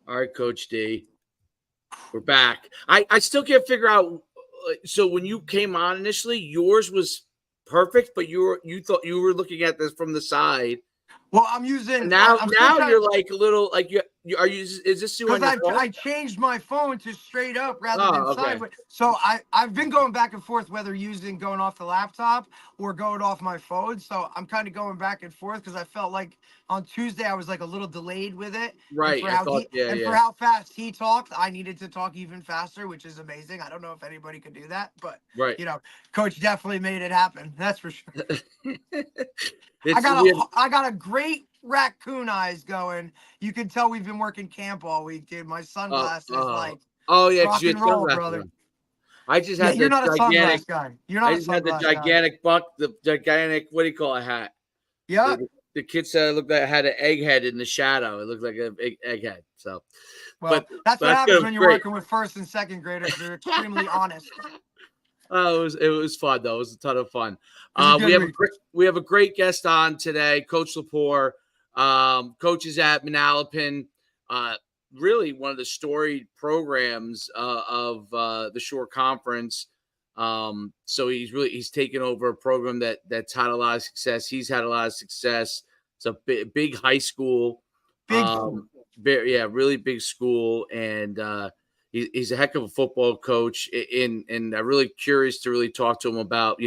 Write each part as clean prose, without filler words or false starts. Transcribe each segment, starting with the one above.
All right, Coach D. We're back. I still can't figure out. So when you came on initially, yours was perfect, but you thought you were looking at this from the side. Well, I'm using now you're like a little like you are you is this you on your phone? I changed my phone to straight up rather than sideways. So I've been going back and forth whether going off the laptop or going off my phone. So I'm kind of going back and forth because I felt like on Tuesday I was like a little delayed with it. Right. And for how fast he talked, I needed to talk even faster, which is amazing. I don't know if anybody could do that, but you know, Coach definitely made it happen. That's for sure. I got a great raccoon eyes going. You can tell we've been working camp all week, dude. My sunglasses rock and roll, brother. I just had you're not a sunglass guy. You're not. I just had the gigantic the gigantic what do you call a hat? Yeah. The kid said it looked like it had an egghead in the shadow. It looked like an egghead. So, well, that's what happens when you're working with first and second graders. They're extremely honest. Oh, it was fun though. It was a ton of fun. We have a great guest on today, Coach Lepore. Coaches at Manalapan. Really one of the storied programs of the Shore Conference. So he's taken over a program that's had a lot of success. He's had a lot of success. It's a big high school. Really big school, and he's a heck of a football coach. And I'm really curious to really talk to him about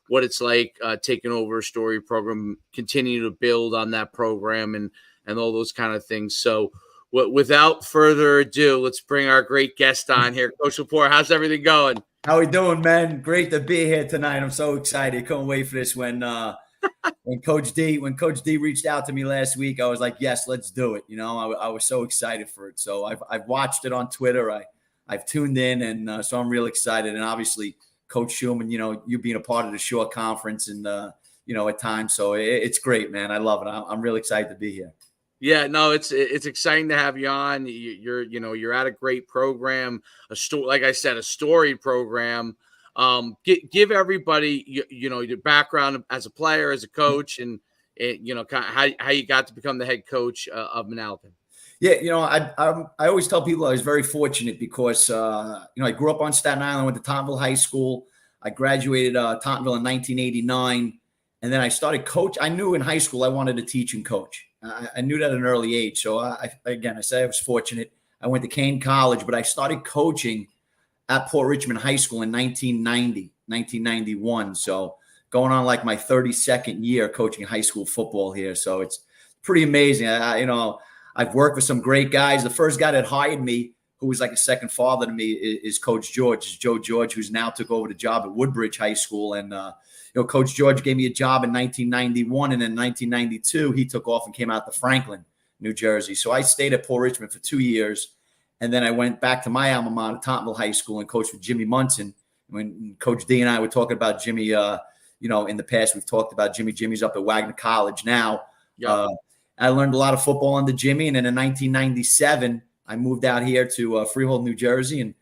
what it's like taking over a storied program, continue to build on that program, and all those kind of things. So, without further ado, let's bring our great guest on here, Coach Lepore. How's everything going? How we doing, man? Great to be here tonight. I'm so excited. Couldn't wait for this. When Coach D reached out to me last week, I was like, yes, let's do it. I was so excited for it. So I've watched it on Twitter. I've tuned in, and so I'm real excited. And obviously, Coach Schuman, you being a part of the Shore Conference, and at times, so it's great, man. I love it. I'm really excited to be here. Yeah, no, it's exciting to have you on. You're at a great program, like I said, a storied program. Give everybody your background as a player, as a coach, and kind of how you got to become the head coach of Manalapan. Yeah, I always tell people I was very fortunate because I grew up on Staten Island, went to Tottenville High School. I graduated Tottenville in 1989, and then I started coach. I knew in high school I wanted to teach and coach. I knew that at an early age. So I say I was fortunate. I went to Kane College, but I started coaching at Port Richmond High School in 1991. So going on like my 32nd year coaching high school football here. So it's pretty amazing. I've worked with some great guys. The first guy that hired me, who was like a second father to me, is Coach George. It's Joe George, who's now took over the job at Woodbridge High School. And, Coach George gave me a job in 1991. And in 1992, he took off and came out to Franklin, New Jersey. So I stayed at Port Richmond for 2 years. And then I went back to my alma mater, Tottenville High School, and coached with Jimmy Munson. When Coach D and I were talking about Jimmy, in the past, we've talked about Jimmy. Jimmy's up at Wagner College now. Yep. I learned a lot of football under Jimmy. And then in 1997, I moved out here to Freehold, New Jersey,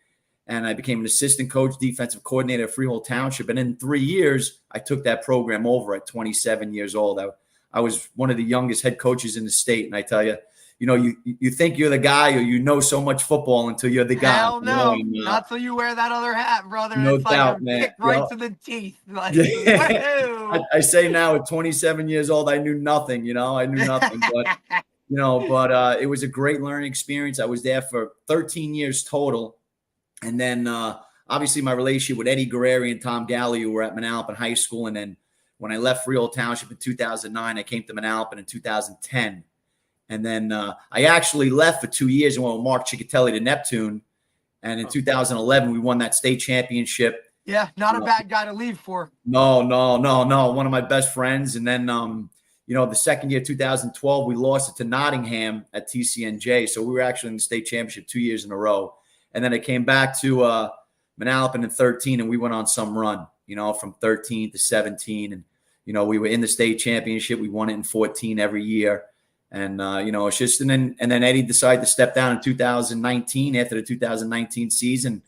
and I became an assistant coach, defensive coordinator at Freehold Township. And in 3 years, I took that program over at 27 years old. I was one of the youngest head coaches in the state. And I tell you, you think you're the guy or so much football until you're the guy. Hell no, not till you wear that other hat, brother. No it's doubt, like man. Right to the teeth. Like, I say now at 27 years old, I knew nothing. I knew nothing, but it was a great learning experience. I was there for 13 years total, and then obviously my relationship with Eddie Guerreri and Tom Galley, who were at Manalapan High School, and then when I left Freehold Township in 2009, I came to Manalapan in 2010. And then I actually left for 2 years and went with Mark Ciccatelli to Neptune. And in 2011, we won that state championship. Yeah, not a bad guy to leave for. No. One of my best friends. And then, the second year, 2012, we lost it to Nottingham at TCNJ. So we were actually in the state championship 2 years in a row. And then I came back to Manalapan in 13, and we went on some run, from 13 to 17. And, we were in the state championship. We won it in 14 every year. And, it's just, and then Eddie decided to step down in 2019 after the 2019 season.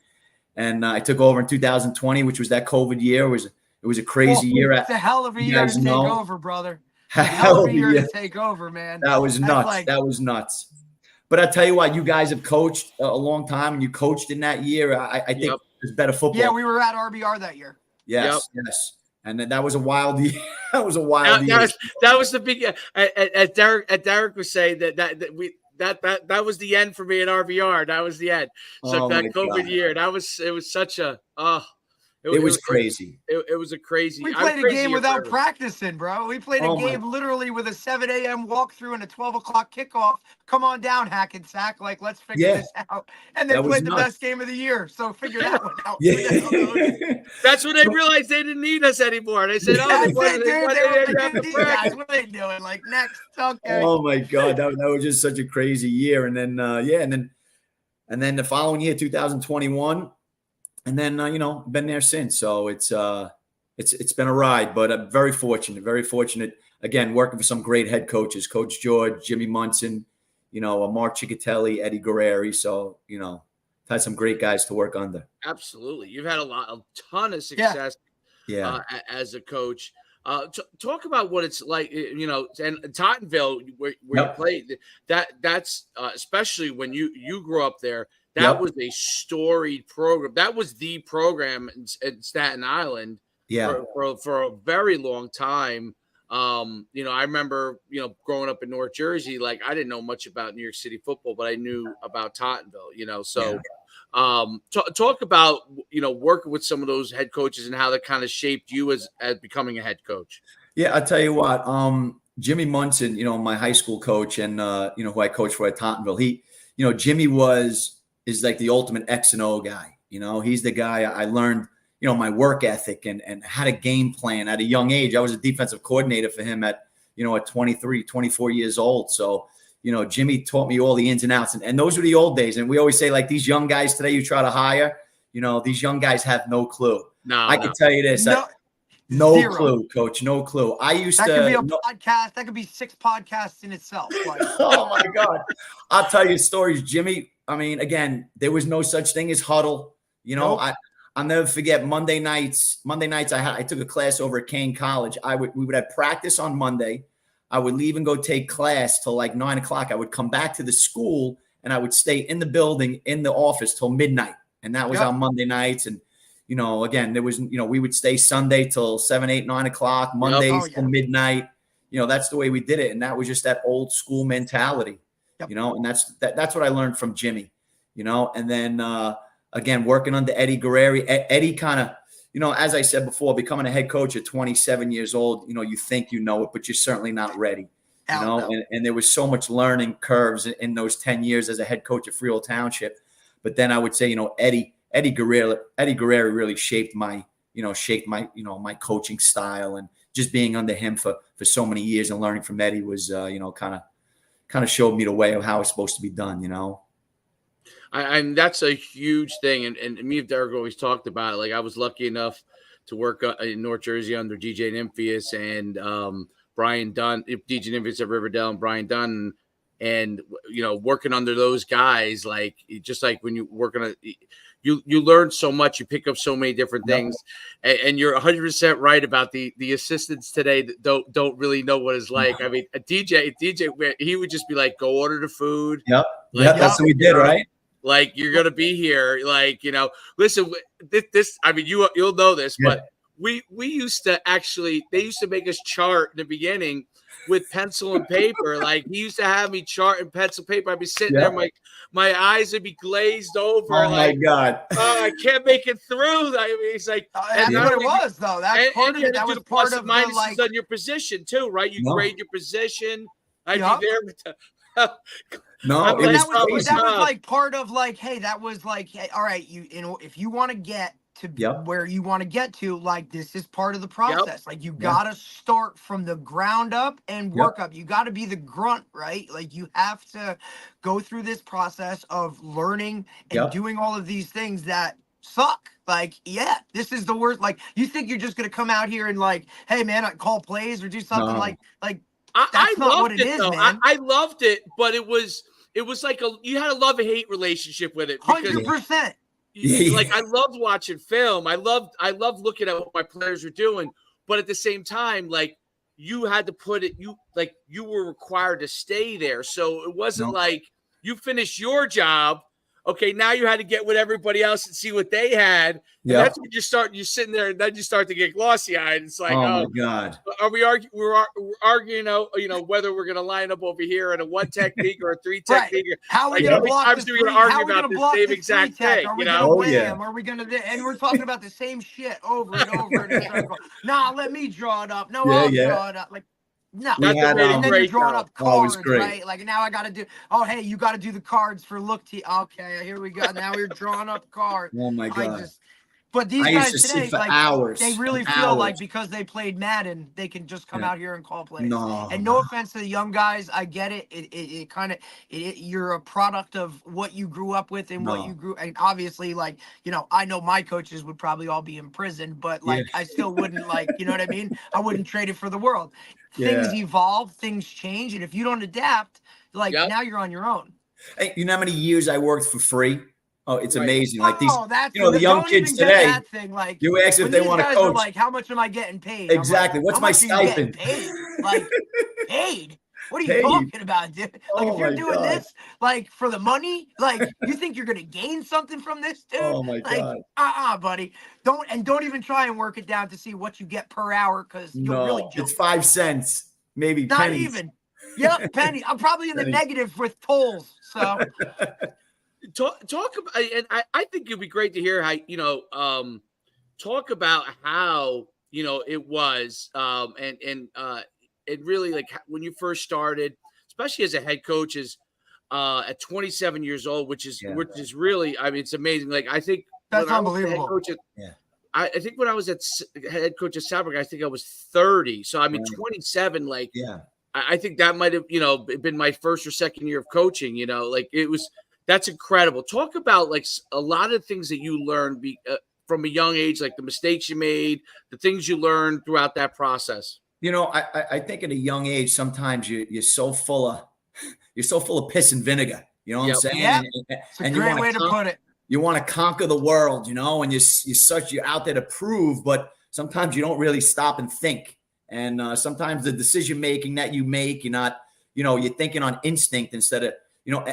And I took over in 2020, which was that COVID year. It was a crazy year. It's a hell of a year to take over, brother. A hell of a year to take over, man. That was nuts. That was nuts. But I tell you what, you guys have coached a long time, and you coached in that year. I think there's better football. Yeah, we were at RBR that year. Yes. And then that was a wild year. That was a wild year. That was the big. Derek was saying that was the end for me at RBR. That was the end. So that COVID year, it was such a It was crazy. It was a crazy. We played a game without practicing, bro. We played a game literally with a 7 a.m. walkthrough and a 12 o'clock kickoff. Come on down, Hackensack. Like, let's figure this out. And they played the best game of the year. So figure that one out. Yeah. That's when they realized they didn't need us anymore. They said, "Oh, what are they doing? Like, next, okay." Oh my God, that was just such a crazy year. And then and then the following year, 2021. And then, been there since. So it's been a ride, but I'm very fortunate. Again, working for some great head coaches, Coach George, Jimmy Munson, Mark Ciccatelli, Eddie Guerrieri. So, had some great guys to work under. Absolutely. You've had a ton of success as a coach. Talk about what it's like, and Tottenville, where you played, that's especially when you grew up there. That was a storied program. That was the program in Staten Island for a very long time. I remember, growing up in North Jersey, like I didn't know much about New York City football, but I knew about Tottenville, So talk about, working with some of those head coaches and how that kind of shaped you as becoming a head coach. Yeah, I'll tell you what, Jimmy Munson, my high school coach and, who I coached for at Tottenville, Jimmy is like the ultimate X and O guy. He's the guy I learned, my work ethic and how to game plan at a young age. I was a defensive coordinator for him at 23, 24 years old. So, Jimmy taught me all the ins and outs. And those were the old days. And we always say, like, these young guys today you try to hire, these young guys have no clue. I can tell you this. No clue, Coach. No clue. That could be a podcast. That could be 6 podcasts in itself. Like. Oh, my God. I'll tell you stories, Jimmy. I mean, again, there was no such thing as huddle. Nope. I'll never forget Monday nights. I took a class over at Kane College. We would have practice on Monday. I would leave and go take class till like 9 o'clock. I would come back to the school and I would stay in the building, in the office till midnight. And that was on Monday nights. And, again, there was, we would stay Sunday till 7, 8, 9 o'clock, Mondays till midnight. That's the way we did it. And that was just that old school mentality. And that's what I learned from Jimmy, and then, again, working under Eddie Guerrieri. Eddie kind of, as I said before, becoming a head coach at 27 years old, you think it, but you're certainly not ready, and there was so much learning curves in those 10 years as a head coach at Freehold Township. But then I would say, Eddie Guerrieri really shaped my my coaching style, and just being under him for so many years and learning from Eddie was, kind of showed me the way of how it's supposed to be done, And that's a huge thing. And me and Derek always talked about it. Like, I was lucky enough to work in North Jersey under DJ Nymphius and Brian Dunn, DJ Nymphius at Riverdale and Brian Dunn. And, working under those guys, like, just like when you work on you learn so much, you pick up so many different things, and you're 100% right about the assistants today that don't really know what it's like. I mean, a DJ, he would just be like, go order the food. Yep. That's what we did, right? Like, you're going to be here. Like, listen, this, I mean, you'll know this, but we used to they used to make us chart in the beginning with pencil and paper. Like, he used to have me chart in pencil paper. I'd be sitting there, my eyes would be glazed over. Oh, my God. I can't make it through. I mean, it's like, that's what it was, though. That's part of it. That was part of minuses on your position too, right? You grade your position. I'd be there with the. No, that was like part of, like, hey, that was like, hey, all right, if you want to get to where you want to get to, like, this is part of the process. Like, you got to start from the ground up and work up. You got to be the grunt, right? Like, you have to go through this process of learning and doing all of these things that suck. Like, this is the worst. Like, you think you're just going to come out here and, like, hey, man, I call plays or do something like that's not what it is, man. I loved it, but it was like you had a love-hate relationship with it. 100%. Like, I loved watching film. I loved looking at what my players were doing. But at the same time, like, you had to put it, you were required to stay there. So it wasn't like you finished your job. Okay, now you had to get with everybody else and see what they had. And that's when you're sitting there, and then you start to get glossy-eyed. It's like, oh my God. Are we arguing? We're arguing, whether we're going to line up over here in a 1 technique or a 3 technique. Right. How are we going to block this? How are we going to block this exact thing? Are we going to win him? Are we going to? And we're talking about the same shit over and over in a circle. Nah, let me draw it up. No, I'll draw it up. Like. No, and then you're drawing up cards, right? Like now I got to do. Oh, hey, you got to do the cards for look. Okay, here we go. Now we're drawing up cards. Oh my God! But these guys today, like hours, they really feel like because they played Madden, they can just come out here and call plays. And no offense to the young guys, I get it. It kind of you're a product of what you grew up with and what you grew. And obviously, like I know my coaches would probably all be in prison, but like I still wouldn't like what I mean. I wouldn't trade it for the world. Things evolve, things change, and if you don't adapt, like now you're on your own. Hey, you know how many years I worked for free? Oh, it's amazing. Like these, that's, the young kids today. That thing. Like, you ask if they want to coach. Like, how much am I getting paid? Exactly. Like, what's my stipend? Paid? Like, paid? What are you talking about, dude? Like, if you're doing this, like, for the money, like, you think you're gonna gain something from this, dude? Oh my God. Buddy. Don't even try and work it down to see what you get per hour, because you'll really jump. It's 5 cents, maybe not pennies. Even. Yep, penny. I'm probably in the negative with tolls. So. Talk about, and I think it'd be great to hear how talk about how it was and it really, like, when you first started, especially as a head coach, is at 27 years old, which is really, I mean, it's amazing. Like, I think that's unbelievable. I think when I was at head coach at Southwark, I think I was 30. So I mean, 27. Like, I think that might have been my first or second year of coaching. Like, it was. That's incredible. Talk about like a lot of things that you learned from a young age, like the mistakes you made, the things you learned throughout that process. I think at a young age, sometimes you're so full of piss and vinegar. You know what I'm saying? Yeah. It's a great way to put it. You want to conquer the world, and you're out there to prove, but sometimes you don't really stop and think. And sometimes the decision making that you make, you're not, you're thinking on instinct instead of.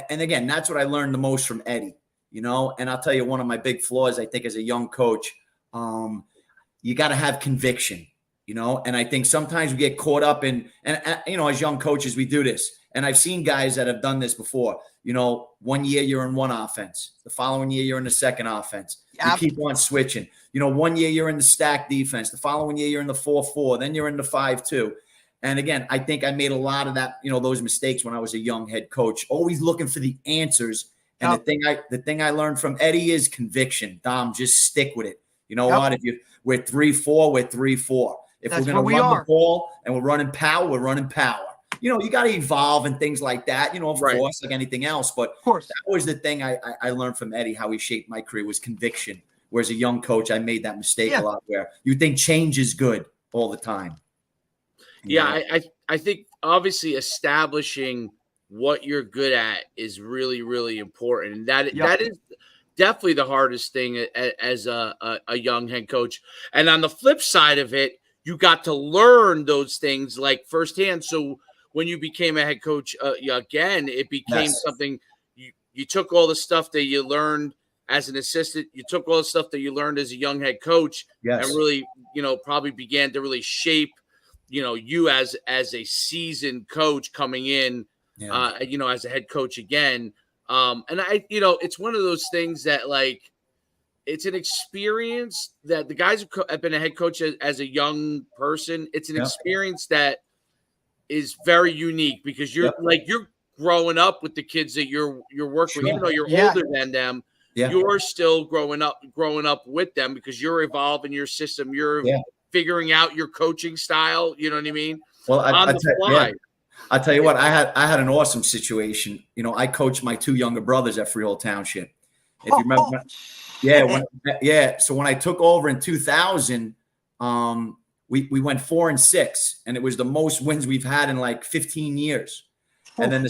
And again, that's what I learned the most from Eddie, and I'll tell you one of my big flaws, I think, as a young coach, you got to have conviction, and I think sometimes we get caught up in, and as young coaches, we do this. And I've seen guys that have done this before, 1 year you're in one offense, the following year you're in the second offense. You keep on switching, 1 year you're in the stack defense, the following year you're in the 4-4, then you're in the 5-2. And again, I think I made a lot of that, those mistakes when I was a young head coach, always looking for the answers. And the thing I learned from Eddie is conviction. Dom, just stick with it. You know what? If we're 3-4, we're 3-4. If we're going to run the ball and we're running power, we're running power. You got to evolve and things like that, of course, like anything else. But that was the thing I learned from Eddie, how he shaped my career, was conviction. Whereas a young coach, I made that mistake a lot, where you think change is good all the time. Yeah, I think obviously establishing what you're good at is really, really important. And that is definitely the hardest thing as a young head coach. And on the flip side of it, you got to learn those things like firsthand. So when you became a head coach again, it became something you took all the stuff that you learned as an assistant, you took all the stuff that you learned as a young head coach and really, probably began to really shape you as a seasoned coach coming in, as a head coach again. And it's one of those things that, like, it's an experience that the guys who have been a head coach as a young person. It's an experience that is very unique because you're growing up with the kids that you're working with, even though you're older than them. You're still growing up with them because you're evolving your system. You're figuring out your coaching style, you know what I mean? Well, I'll tell you what, I had an awesome situation. I coached my 2 younger brothers at Freehold Township. If you remember, So when I took over in 2000, we went 4-6, and it was the most wins we've had in like 15 years. And then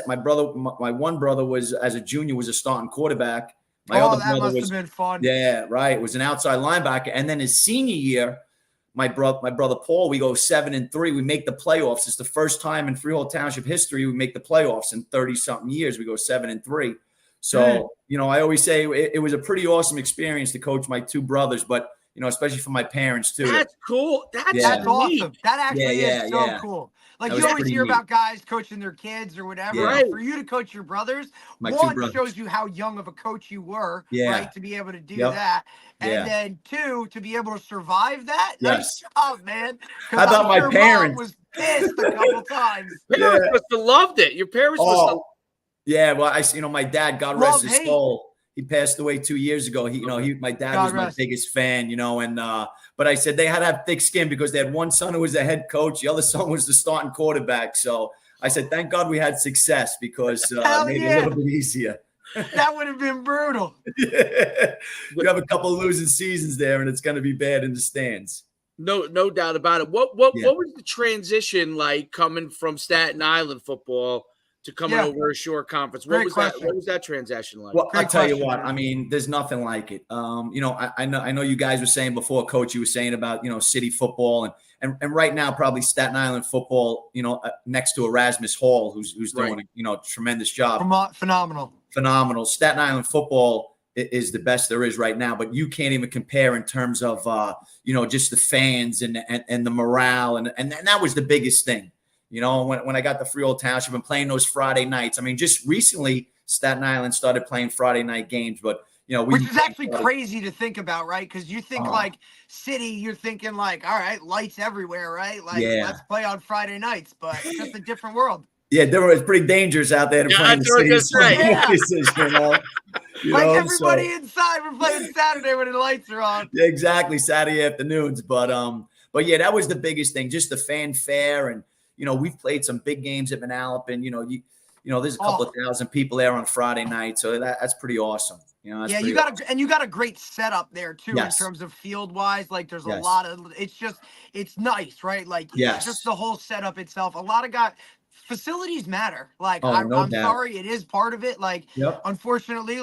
my one brother was, as a junior, was a starting quarterback. My other brother must have been fun. Yeah, right. It was an outside linebacker. And then his senior year, my brother Paul, we go 7-3. We make the playoffs. It's the first time in Freehold Township history we make the playoffs in 30-something years. We go 7-3. So, I always say it was a pretty awesome experience to coach my two brothers, but, especially for my parents too. That's cool. That's awesome. That actually is so cool. Like you always hear about guys coaching their kids or whatever. Right. For you to coach your brothers, my one, shows you how young of a coach you were, right? To be able to do that. And then two, to be able to survive that. Nice job, man. How about my parents? Mom was pissed a couple times. Parents must have loved it. Your parents must have. Yeah, well, my dad, God rest his soul. He passed away 2 years ago. My dad was my biggest fan, but I said they had to have thick skin because they had one son who was the head coach. The other son was the starting quarterback. So I said, thank God we had success because it made it a little bit easier. That would have been brutal. You have a couple of losing seasons there, and it's going to be bad in the stands. No doubt about it. What was the transition like coming from Staten Island football to coming over a Shore Conference? What was that transition like? Well, I'll tell you what. I mean, there's nothing like it. I know you guys were saying before, Coach, you were saying about, city football and right now probably Staten Island football, next to Erasmus Hall, who's doing a tremendous job. Phenomenal. Staten Island football is the best there is right now, but you can't even compare in terms of just the fans and the morale and that was the biggest thing. When I got the Freehold Township and playing those Friday nights, I mean, just recently Staten Island started playing Friday night games, but which is actually crazy to think about, right? Because you think like city, you're thinking like, all right, lights everywhere, right? Like let's play on Friday nights, but it's just a different world. Yeah, it's pretty dangerous out there to play in the city. Everybody inside, we're playing Saturday when the lights are on. Yeah, exactly, Saturday afternoons. But yeah, that was the biggest thing, just the fanfare and. We've played some big games at Manalapan. There's a couple of thousand people there on Friday night, so that's pretty awesome. You got a great setup there too in terms of field wise. Like there's a lot of it's nice, right? Like just the whole setup itself. A lot of guys. Facilities matter. Like I'm sorry, it is part of it. Like unfortunately,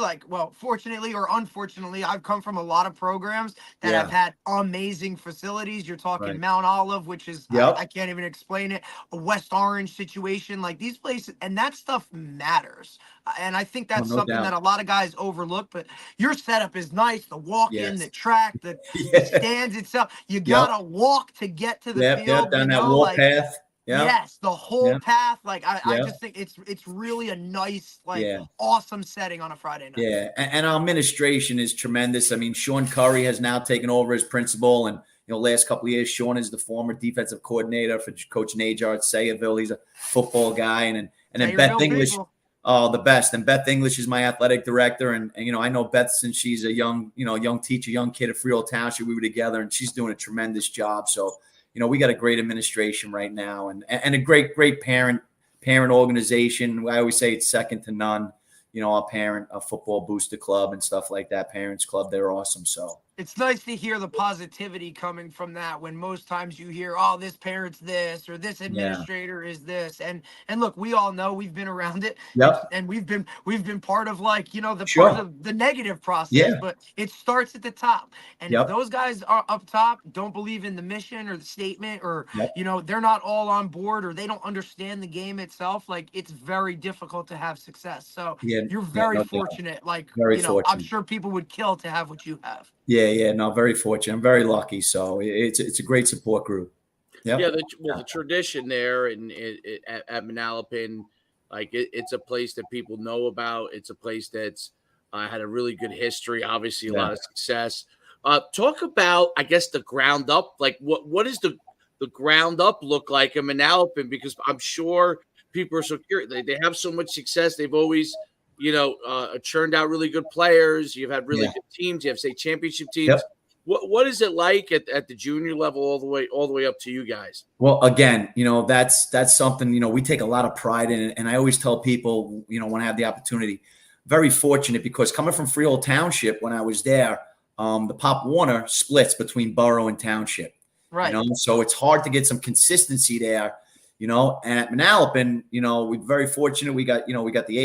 fortunately or unfortunately, I've come from a lot of programs that have had amazing facilities. You're talking Mount Olive, which is I can't even explain it. A West Orange situation, like these places, and that stuff matters. And I think that's something that a lot of guys overlook. But your setup is nice. The walk-in, the track, the stands itself. You gotta walk to get to the field. Down that walk path. Yeah. Yes, the whole path. Like I just think it's really a nice, awesome setting on a Friday night. Yeah, and our administration is tremendous. I mean, Sean Curry has now taken over as principal, and last couple of years, Sean is the former defensive coordinator for Coach Najar at Sayreville. He's a football guy, and then Beth English. People. Oh, the best. And Beth English is my athletic director, and I know Beth since she's a young teacher, young kid at Freehold Township. We were together, and she's doing a tremendous job. So. We got a great administration right now and a great parent organization. I always say it's second to none. Our football booster club and stuff like that, parents club, they're awesome. So it's nice to hear the positivity coming from that when most times you hear, oh, this parent's this or this administrator is this. And look, we all know we've been around it and we've been part of part of the negative process, but it starts at the top. And if those guys are up top, don't believe in the mission or the statement or, they're not all on board or they don't understand the game itself. Like it's very difficult to have success. So you're very fortunate. Fortunate. I'm sure people would kill to have what you have. Yeah, no, very fortunate. I'm very lucky. So it's a great support group. The tradition there at Manalapan, like it's a place that people know about. It's a place that's had a really good history, obviously a lot of success. Talk about, I guess, the ground up. Like what does the ground up look like in Manalapan? Because I'm sure people are so curious. They have so much success. They've always churned out really good players. You've had really good teams. You have state championship teams. Yep. What is it like at the junior level all the way up to you guys? Well, again, that's something, we take a lot of pride in it. And I always tell people, when I have the opportunity, very fortunate because coming from Freehold Township, when I was there, the Pop Warner splits between borough and township. Right. So it's hard to get some consistency there. And at Manalapan, we're very fortunate. We got the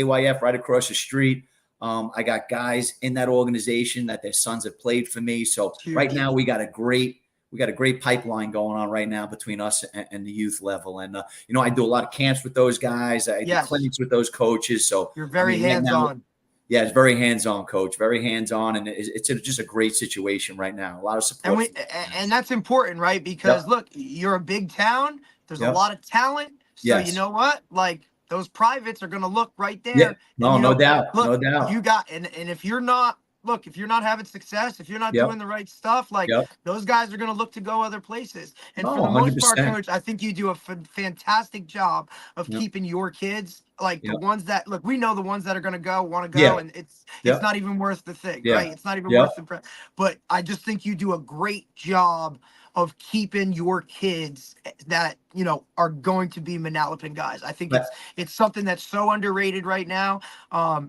AYF right across the street. I got guys in that organization that their sons have played for me. So right now we got a great we got a great pipeline going on right now between us and the youth level. And, you know, I do a lot of camps with those guys. I do clinics with those coaches. So you're very right hands-on. Yeah, it's very hands-on, coach. Very hands-on, and it's just a great situation right now. A lot of support, and that's important, right? Because look, you're a big town. There's a lot of talent. So you know what? Like those privates are going to look right there. Yeah. No, and, you know, no doubt. Look, no doubt. You got and if you're not. Look, if you're not having success, if you're not doing the right stuff, like those guys are going to look to go other places. And for the most part, Coach, I think you do a fantastic job of keeping your kids, like the ones that look. We know the ones that are going to want to go, and it's not even worth the thing, right? It's not even worth the press. But I just think you do a great job of keeping your kids that, you know, are going to be Manalapan guys. I think it's something that's so underrated right now.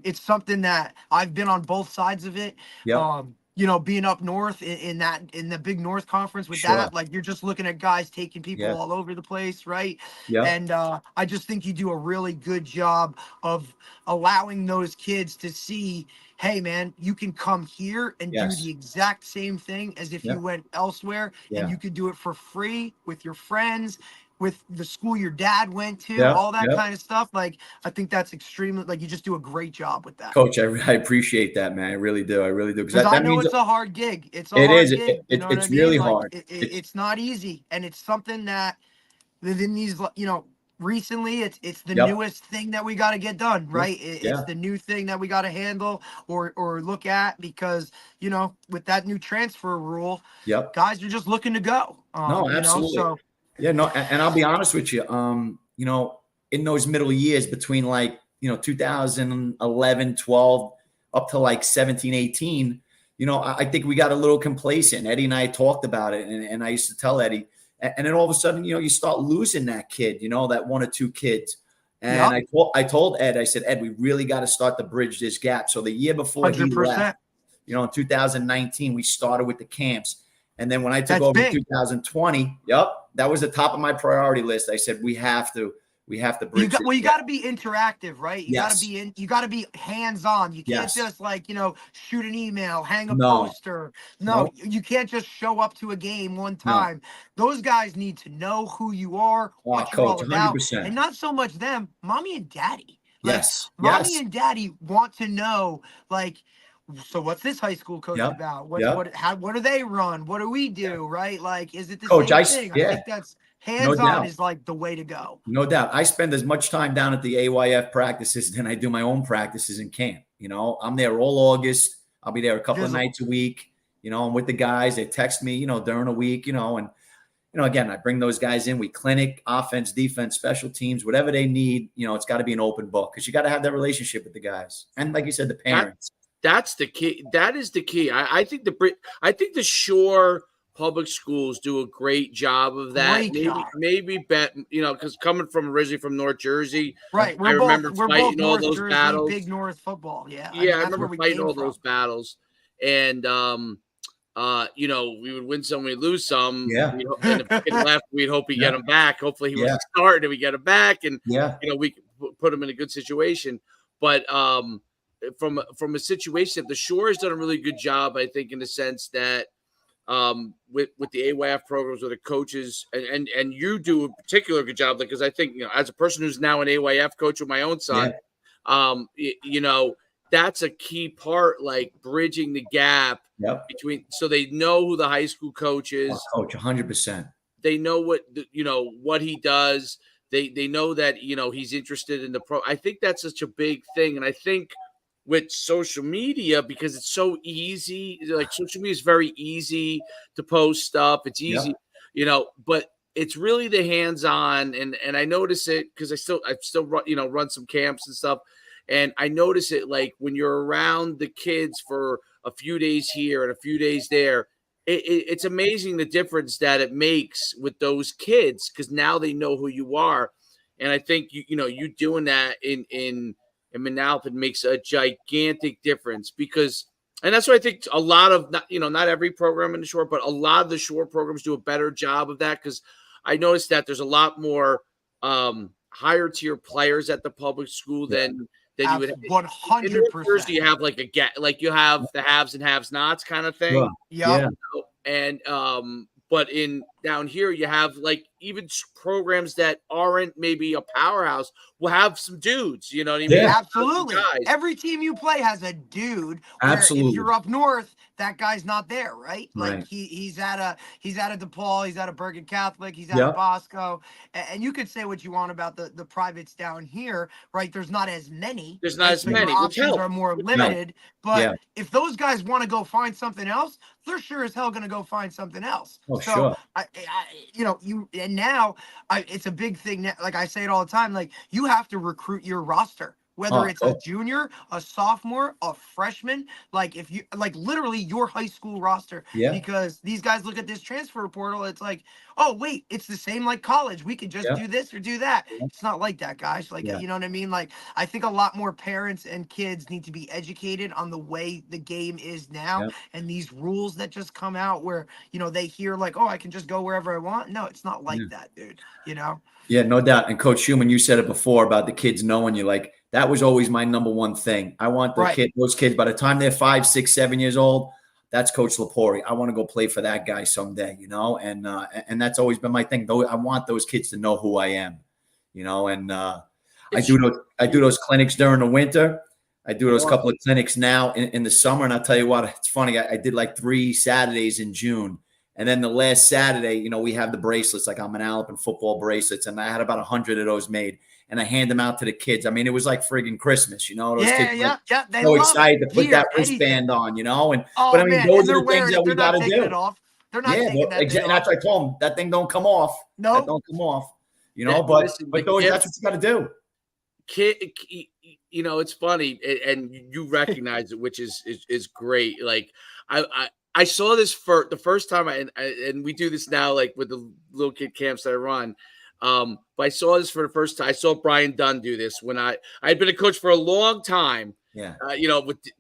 It's something that I've been on both sides of it. You know, being up north in the Big North Conference with that, like you're just looking at guys taking people all over the place, right? And I just think you do a really good job of allowing those kids to see, hey man, you can come here and do the exact same thing as if you went elsewhere, and you could do it for free with your friends, with the school your dad went to, all that kind of stuff. Like, I think that's extremely, like, you just do a great job with that. Coach, I appreciate that, man. I really do. Because I know it's a hard gig. It's a hard gig. It's really like, hard. It's not easy. And it's something that within these, you know, recently it's the newest thing that we got to get done, right? It's the new thing that we got to handle or look at, because, you know, with that new transfer rule, guys are just looking to go. No, absolutely. You know, so yeah, no, and I'll be honest with you. You know, in those middle years between, like, you know, 2011, 12 up to like 17, 18, you know, I think we got a little complacent. Eddie and I talked about it, and I used to tell Eddie, and then all of a sudden, you know, you start losing that kid, you know, that one or two kids. And I told Ed, I said, Ed, we really got to start to bridge this gap. So the year before 100%. he left, you know, in 2019, we started with the camps. And then when I took over in 2020, that was the top of my priority list. I said, we have to bridge. You got to be interactive, right? You got to be hands-on. You can't just, like, you know, shoot an email, hang a poster. No, you can't just show up to a game one time. Those guys need to know who you are, what you're all about, 100%. And not so much them, mommy and daddy. Like, mommy and daddy want to know, like, so what's this high school coach about? What do they run? What do we do? Right? Like, is it the same thing? I think that's hands-on is like the way to go. No doubt. I spend as much time down at the AYF practices than I do my own practices in camp. You know, I'm there all August. I'll be there a couple of nights a week. You know, I'm with the guys. They text me, you know, during a week, you know, and, you know, again, I bring those guys in. We clinic, offense, defense, special teams, whatever they need. You know, it's got to be an open book, because you got to have that relationship with the guys. And like you said, the parents. That's the key. That is the key. I think the Shore public schools do a great job of that. Maybe bet, you know, because coming from originally from North Jersey, right? I remember fighting all those battles. Big North football, I remember fighting all those battles, and you know, we would win some, we lose some. And if the kid left, we'd hope we get him back. Hopefully, he was starting, and we get him back, and you know, we could put him in a good situation. But from a situation that the Shore has done a really good job, I think, in the sense that with the AYF programs, with the coaches, and you do a particular good job, because I think, you know, as a person who's now an AYF coach with my own son, you know, that's a key part, like bridging the gap between, so they know who the high school coach is. Coach, 100%. They know what he does. They know that, you know, he's interested in the pro. I think that's such a big thing, and I think with social media, because it's so easy, like social media is very easy to post stuff. It's easy, you know, but it's really the hands-on. And I notice it because I still run, you know, run some camps and stuff. And I notice it, like, when you're around the kids for a few days here and a few days there, it's amazing the difference that it makes with those kids, because now they know who you are. And I think, you know, you doing that in Manalapan makes a gigantic difference, because, and that's what I think a lot of, not every program in the Shore, but a lot of the Shore programs do a better job of that, because I noticed that there's a lot more higher tier players at the public school than you would have. 100%. You have like you have the haves and have nots kind of thing. Yeah. And But down here, you have like even programs that aren't maybe a powerhouse will have some dudes. You know what I mean? Yeah. Absolutely. Every team you play has a dude. Where Absolutely. if you're up north, that guy's not there, right? Like Right. he's at a DePaul, he's at a Bergen Catholic, he's at a Bosco, and you could say what you want about the privates down here, right? There's not as many. There's not as many. Your options are more limited. But if those guys want to go find something else, they're sure as hell going to go find something else. Oh, so, sure. Now it's a big thing. Like I say it all the time, like you have to recruit your roster. Whether it's a junior, a sophomore, a freshman, like if you like literally your high school roster, because these guys look at this transfer portal, it's like, oh wait, it's the same like college. We could just do this or do that. It's not like that, guys. Like you know what I mean? Like I think a lot more parents and kids need to be educated on the way the game is now and these rules that just come out where they hear like, oh, I can just go wherever I want. No, it's not like that, dude. Yeah, no doubt. And Coach Schuman, you said it before about the kids knowing you. Like that was always my number one thing. I want those kids by the time they're 5, 6, 7 years old. That's Coach Lepore. I want to go play for that guy someday, and that's always been my thing. Though I want those kids to know who I am, and I do those clinics during the winter. I do those couple of clinics now in the summer, and I'll tell you what, it's funny. I did like 3 Saturdays in June. And then the last Saturday, we have the bracelets, like Manalapan football bracelets, and I had about 100 of those made, and I hand them out to the kids. I mean, it was like friggin' Christmas, Those kids they so excited to put that anything. wristband on, but I mean, those are the things that we got to do. They're not taking that exactly. And that's what I told them. That thing don't come off. No, that don't come off. But those, that's what you got to do. Kid, it's funny, and you recognize it, which is great. Like I saw this for the first time, and we do this now, like with the little kid camps that I run. But I saw this for the first time. I saw Brian Dunn do this when I'd been a coach for a long time. Yeah.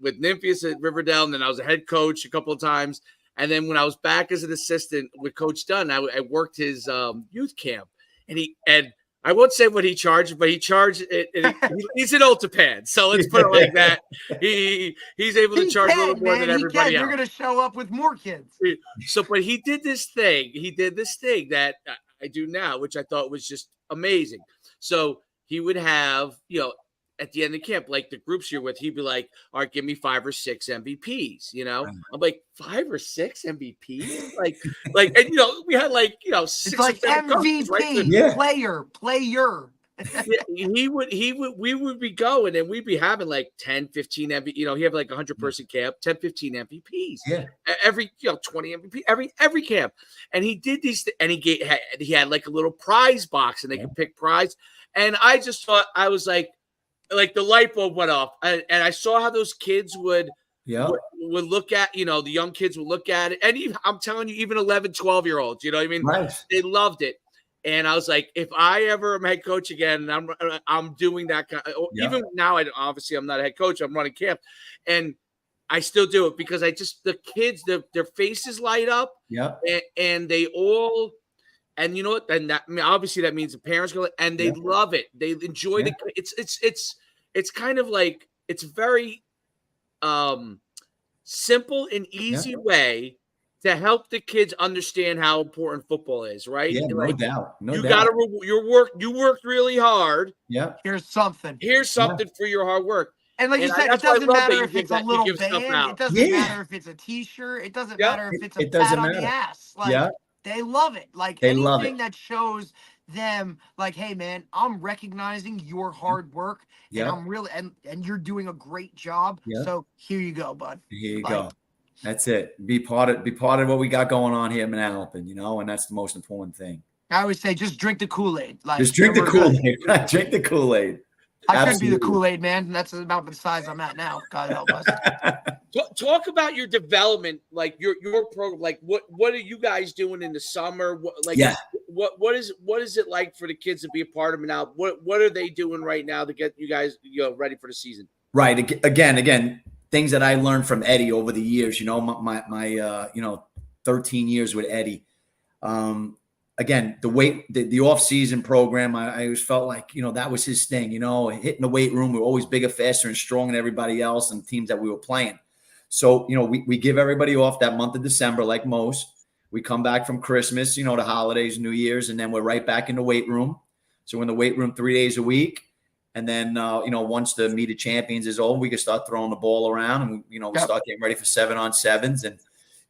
With Nympheus at Riverdale, and then I was a head coach a couple of times. And then when I was back as an assistant with Coach Dunn, I worked his youth camp, and I won't say what he charged, but he charged it. He's an Ultrapan, so let's put it like that. He's able to charge a little more than everybody else. You're going to show up with more kids. But he did this thing. He did this thing that I do now, which I thought was just amazing. So he would have, at the end of camp, like the groups you're with, he'd be like, all right, give me 5 or 6 MVPs, I'm like, 5 or 6 MVPs? And we had 6 it's like MVP, right? player. We would be going and we'd be having like 10, 15 MVP, he had like 100-person camp, 10, 15 MVPs. Yeah. Every 20 MVP, every camp. And he did these, and he had like a little prize box and they could pick prize. And I just thought, I was like the light bulb went off, and I saw how those kids would look at, the young kids would look at it. And even, I'm telling you, even 11, 12-year-olds, you know what I mean? Right. They loved it. And I was like, if I ever am head coach again, and I'm doing that kind of, even now, obviously I'm not a head coach, I'm running camp, and I still do it because the kids, their faces light up, and they all. And you know what? And that, obviously that means the parents go and they love it. They enjoy it's kind of like, it's very simple and easy way to help the kids understand how important football is, right? Yeah, no doubt. You worked really hard. Yeah. Here's something for your hard work. And like you said, it doesn't matter if it's a little band. It doesn't matter if it's a T-shirt. It doesn't matter if it's a pat on the ass. They love it. Like anything that shows them like, hey man, I'm recognizing your hard work and I'm really and you're doing a great job. So here you go, bud. Here you go. That's it. Be part of what we got going on here in Manalapan, and that's the most important thing. I always say just drink the Kool-Aid. Just drink the Kool-Aid. Drink the Kool-Aid. I could be the Kool-Aid man. That's about the size I'm at now. God help us. Talk about your development, like your program. Like what are you guys doing in the summer? What is it like for the kids to be a part of it now? What are they doing right now to get you guys ready for the season? Right. Again, things that I learned from Eddie over the years. My 13 years with Eddie. Again, the off-season program, I always felt like, that was his thing, hitting the weight room. We were always bigger, faster, and stronger than everybody else and teams that we were playing. So, we give everybody off that month of December, like most. We come back from Christmas, the holidays, New Year's, and then we're right back in the weight room. So we're in the weight room 3 days a week. And then, once the Meet of Champions is over, we can start throwing the ball around and, we start getting ready for 7-on-7s. And,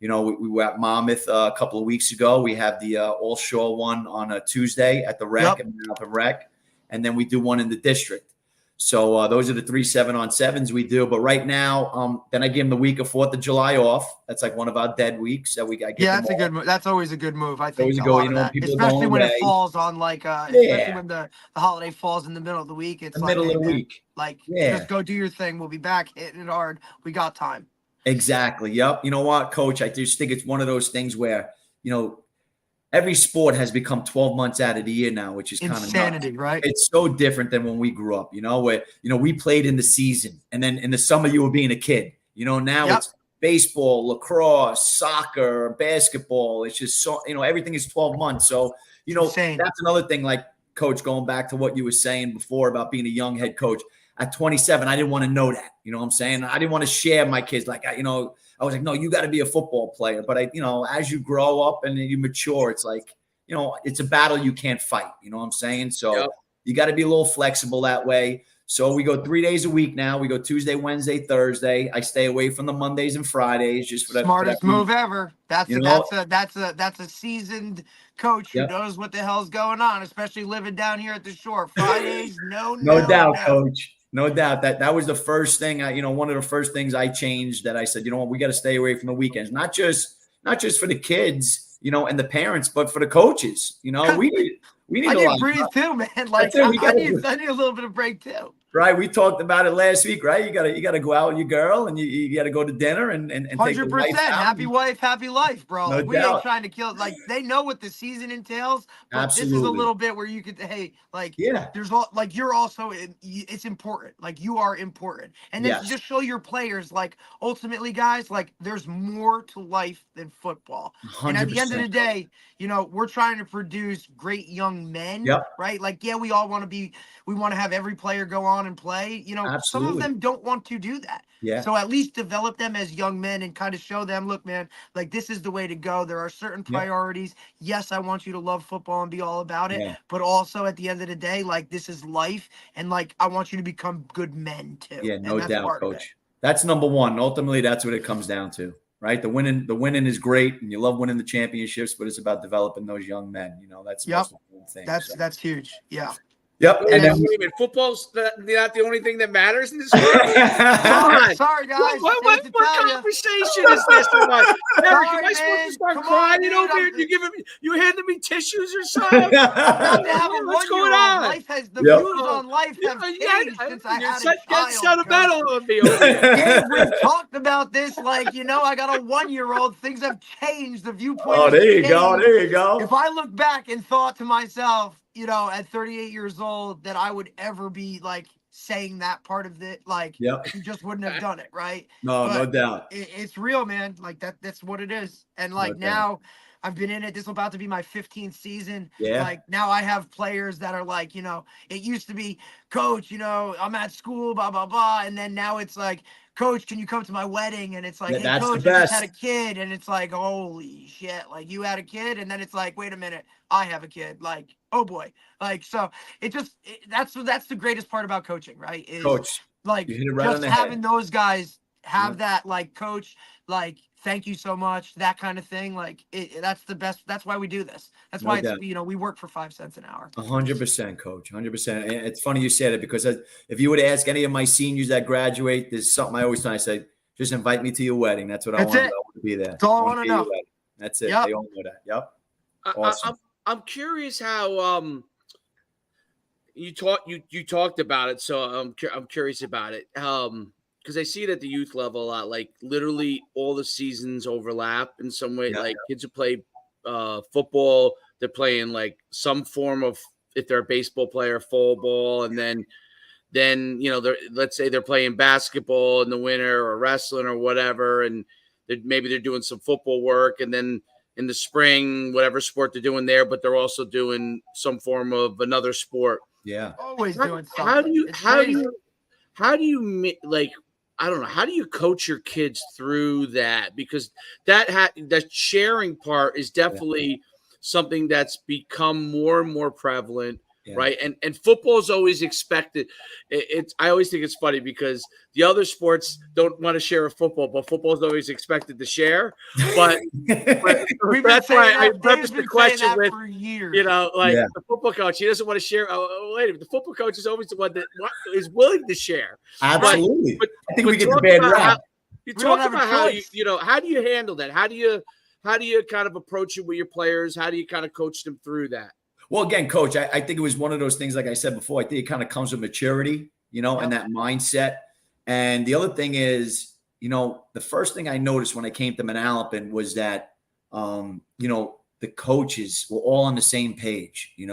we were at Monmouth a couple of weeks ago. We have the All-Shore one on a Tuesday at the rec, and Manalapan rec. And then we do one in the district. So those are the 3 7-on-7s we do. But right now, then I give them the week of 4th of July off. That's like one of our dead weeks that we got. That's a good move. That's always a good move. I think always go, especially when it falls on especially when the holiday falls in the middle of the week. It's the middle of the week. Just go do your thing. We'll be back hitting it hard. We got time. Exactly. Yep. You know what, Coach? I just think it's one of those things where, every sport has become 12 months out of the year now, which is kind of insanity, right? It's so different than when we grew up, where, we played in the season and then in the summer you were being a kid, now it's baseball, lacrosse, soccer, basketball. It's just so, everything is 12 months. So, insane. That's another thing, like, Coach, going back to what you were saying before about being a young head coach. At 27, I didn't want to know that. You know what I'm saying? I didn't want to share my kids. Like, I was like, no, you got to be a football player. But as you grow up and you mature, it's like, it's a battle you can't fight. You know what I'm saying? So you got to be a little flexible that way. So we go 3 days a week now. We go Tuesday, Wednesday, Thursday. I stay away from the Mondays and Fridays just for that. Smartest move ever. That's a seasoned coach who knows what the hell's going on, especially living down here at the shore. Fridays, no doubt, Coach. No doubt that was the first thing one of the first things I changed, that I said, we got to stay away from the weekends, not just for the kids, and the parents, but for the coaches. We need I need to breathe too, man. Like I need a little bit of break too. Right, we talked about it last week, right? You gotta go out with your girl, and you gotta go to dinner and 100%. Happy wife, happy life, bro. No we doubt. ain't trying to kill it. Like, they know what the season entails, but Absolutely. This is a little bit where you could, there's all, like, you're also, it's important. Like, you are important, and then just show your players, like, ultimately, guys, like, there's more to life than football. 100%. And at the end of the day, we're trying to produce great young men, right? Like, we all want to have every player go on and play. Absolutely. Some of them don't want to do that. Yeah. So at least develop them as young men and kind of show them, look, man, like, this is the way to go. There are certain priorities. Yes, I want you to love football and be all about it. But also at the end of the day, like, this is life. And, like, I want you to become good men too. Yeah, no doubt, Coach. That's number one. Ultimately, that's what it comes down to, right? The winning is great, and you love winning the championships, but it's about developing those young men. That's the most important thing. That's huge. Yeah. Yep. And then football's not the only thing that matters in this world. Sorry, guys. What conversation is this? Eric, am I supposed to start crying over here? You handing me tissues or something? What's going on? The views on life have changed since I had a child. Get sentimental on me over here. We've talked about this. Like, I got a 1-year-old. Things have changed. The viewpoint. Oh, there you go. There you go. If I look back and thought to myself, at 38 years old, that I would ever be like saying that part of it, like, you just wouldn't have done it, right? No doubt. It's real, man. Like, that's what it is. And like, now I've been in it. This is about to be my 15th season. Yeah. Like, now I have players that are like, it used to be, Coach, I'm at school, blah, blah, blah. And then now it's like, Coach, can you come to my wedding? And it's like, hey, Coach, I just had a kid. And it's like, holy shit. Like, you had a kid? And then it's like, wait a minute, I have a kid. Like, oh boy. Like, so that's the greatest part about coaching, right? Is, Coach, like, just having those guys have that, like, Coach, like, thank you so much, that kind of thing. Like, that's the best. That's why we do this. That's why we work for 5 cents an hour. 100%, Coach. 100%. And it's funny you said it, because if you would ask any of my seniors that graduate, there's something I always tell. I say, just invite me to your wedding. That's what I want to be there. That's all I want to know. That's it. They all know that. Yep. Awesome. I'm curious how you talked about it, so I'm curious about it. Because I see it at the youth level a lot. Like, literally all the seasons overlap in some way. Like, kids who play football, they're playing like some form of, if they're a baseball player, fall ball, and then let's say they're playing basketball in the winter or wrestling or whatever, and maybe they're doing some football work, and then in the spring, whatever sport they're doing there, but they're also doing some form of another sport. Yeah, always doing something. How do you like? I don't know. How do you coach your kids through that? Because that sharing part is definitely something that's become more and more prevalent, right? And football is always expected. I always think it's funny because the other sports don't want to share a football, but football is always expected to share. But that's why I prefaced the question with, for years. the football coach, he doesn't want to share. Oh, wait a minute. The football coach is always the one that is willing to share. Absolutely. But I think we get the bad rap. You talk about how how do you handle that? How do you kind of approach it with your players? How do you kind of coach them through that? Well, again, Coach, I think it was one of those things, like I said before, I think it kind of comes with maturity, and that mindset. And the other thing is, the first thing I noticed when I came to Manalapan was that, the coaches were all on the same page, and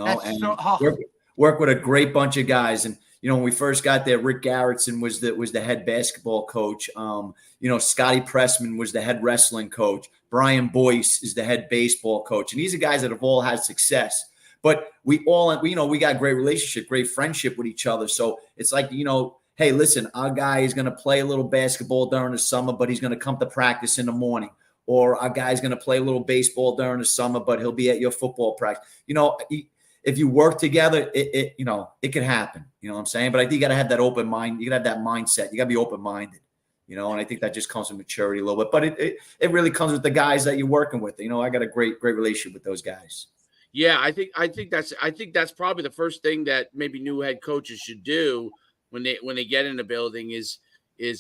work with a great bunch of guys. And, when we first got there, Rick Garrettson was the head basketball coach. Scotty Pressman was the head wrestling coach. Brian Boyce is the head baseball coach. And these are guys that have all had success. But we got great relationship, great friendship with each other. So it's like, hey, listen, our guy is going to play a little basketball during the summer, but he's going to come to practice in the morning. Or our guy's going to play a little baseball during the summer, but he'll be at your football practice. If you work together, it can happen. You know what I'm saying? But I think you got to have that open mind. You got to have that mindset. You got to be open-minded. And I think that just comes with maturity a little bit. But it really comes with the guys that you're working with. I got a great relationship with those guys. Yeah, I think that's probably the first thing that maybe new head coaches should do when they get in the building is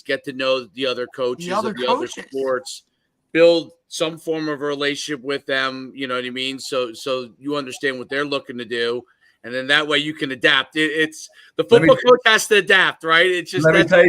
get to know the other coaches of the other sports, build some form of a relationship with them. You know what I mean? So you understand what they're looking to do, and then that way you can adapt. It's the football coach has to adapt, right? It's just I'll tell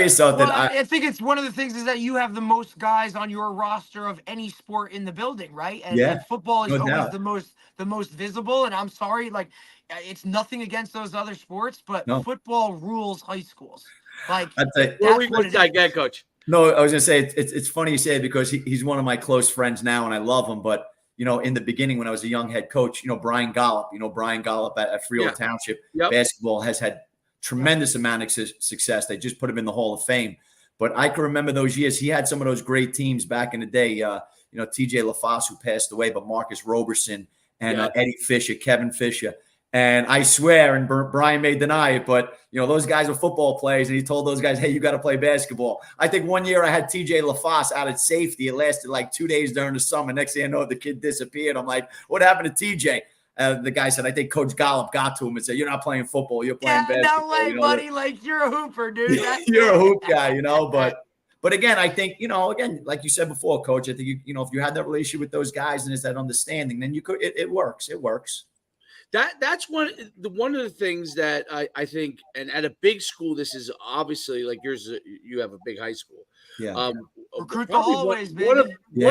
you something. Well, I think it's one of the things is that you have the most guys on your roster of any sport in the building, right? And football is always the most visible. And I'm sorry, like it's nothing against those other sports, but football rules high schools. Like that's what it is. Coach. No, I was gonna say it's funny you say it because he's one of my close friends now, and I love him. But in the beginning when I was a young head coach, Brian Gollop, at Freehold Township basketball has had tremendous amount of success. They just put him in the Hall of Fame. But I can remember those years. He had some of those great teams back in the day. TJ LaFosse, who passed away, but Marcus Roberson and Eddie Fisher, Kevin Fisher. And I swear, and Brian may deny it, but, those guys are football players, and he told those guys, hey, you got to play basketball. I think one year I had TJ LaFosse out at safety. It lasted like 2 days during the summer. Next thing I know, the kid disappeared. I'm like, what happened to TJ? The guy said, I think Coach Gollop got to him and said, you're not playing football. You're playing basketball. No way, buddy. Like, you're a hooper, dude. You're a hoop guy, But again, I think, like you said before, Coach, I think, if you have that relationship with those guys and it's that understanding, then it works. It works. That's one of the things that I think, and at a big school, this is obviously like yours. You have a big high school. Yeah. Recruit the hallways, baby. One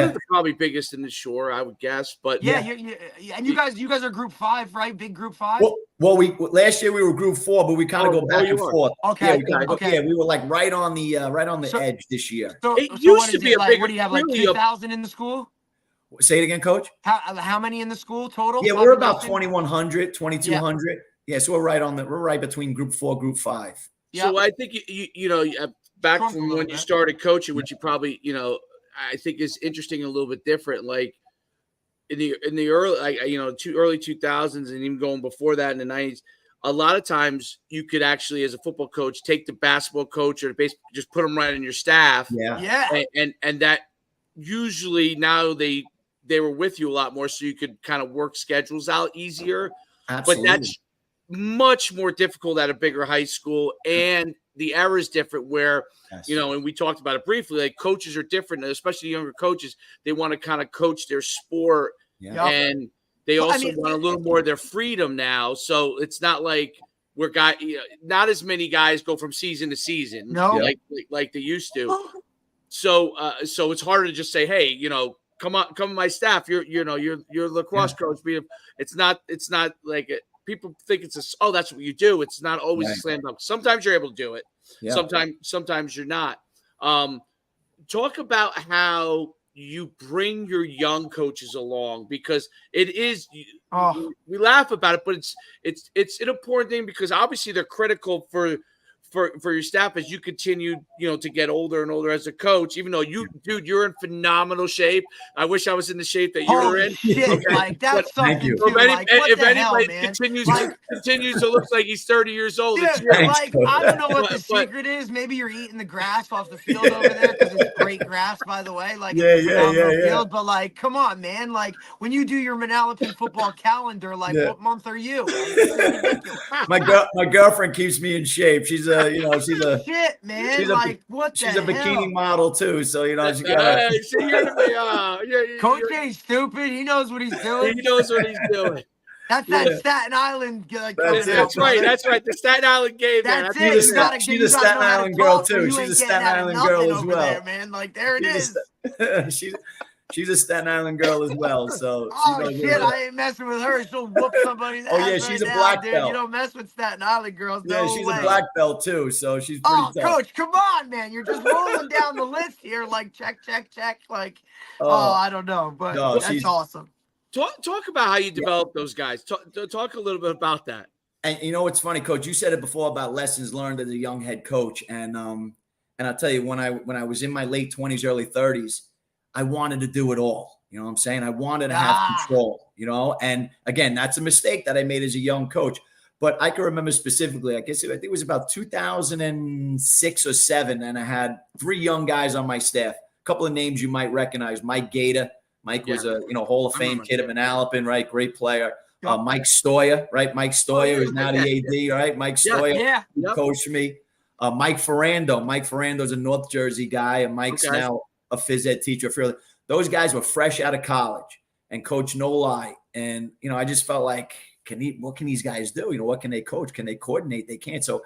of the probably biggest in the shore, I would guess. But and you guys are group 5, right? Big group 5. Well, last year we were group 4, but we kind of go back and forth. Okay. We were like right on the edge this year. So it used to be a big. What do you have, like 2,000 in the school? Say it again, Coach. How many in the school total? Yeah, we're about 2,100, 2,200. Yeah, so we're right between group 4, group 5. So I think back from when you started coaching, which you probably I think is interesting and a little bit different. Like in the early early 2000s and even going before that in the 90s, a lot of times you could actually, as a football coach, take the basketball coach or just put them right in your staff. Yeah. And that usually now they were with you a lot more, so you could kind of work schedules out easier. Absolutely. But that's much more difficult at a bigger high school, and the era is different where, and we talked about it briefly, like coaches are different, especially younger coaches. They want to kind of coach their sport, and they also want a little more of their freedom now. So it's not like not as many guys go from season to season, like they used to. So it's harder to just say, hey, come on my staff. You're lacrosse coach. It's not like people think that's what you do. It's not always a slam dunk. Sometimes you're able to do it. Yeah. Sometimes you're not. Talk about how you bring your young coaches along, because it is we laugh about it, but it's an important thing, because obviously they're critical for for your staff as you continue, to get older and older as a coach, even though you're in phenomenal shape. I wish I was in the shape that you're in. Shit, Okay. like that's something too. If the anybody hell, continues to look like he's 30 years old, dude, it's you. I don't know what the secret is. Maybe you're eating the grass off the field over there because it's great grass, by the way. Like, field, but like, come on, man. Like, when you do your Manalapan football calendar, like, what month are you? Like, this is ridiculous. My girlfriend keeps me in shape. She's a shit, man. She's a bikini model too. So she got. Coach ain't stupid. He knows what he's doing. He knows what he's doing. That's that Staten Island. That's right. The Staten Island game. That's it. She's a Staten Island girl too. She's a Staten Island girl as well. There, man. Like there it is. She's a Staten Island girl as well. So shit, I ain't messing with her. She'll whoop somebody's ass. Oh yeah, she's a black dude. belt. You don't mess with Staten Island girls. Yeah, she's a black belt too. So she's pretty tough. Coach, come on, man. You're just rolling down the list here. Like check. Like, I don't know, but that's awesome. Talk about how you develop those guys. Talk a little bit about that. And it's funny, Coach. You said it before about lessons learned as a young head coach, and I'll tell you, when I was in my late 20s, early 30s, I wanted to do it all. You know what I'm saying? I wanted to have control. And again, that's a mistake that I made as a young coach. But I can remember specifically, I think it was about 2006 or 7, and I had 3 young guys on my staff. A couple of names you might recognize: Mike Gator. Mike was a Hall of Fame kid at Manalapan, right? Great player. Mike Stoya, right? Mike Stoya is now the AD, right? Mike Stoya coached me. Mike Ferrando. Mike Ferrando's a North Jersey guy, and Mike's now a phys ed teacher. Those guys were fresh out of college, and Coach no lie. And I just felt like, what can these guys do? What can they coach? Can they coordinate? They can't. So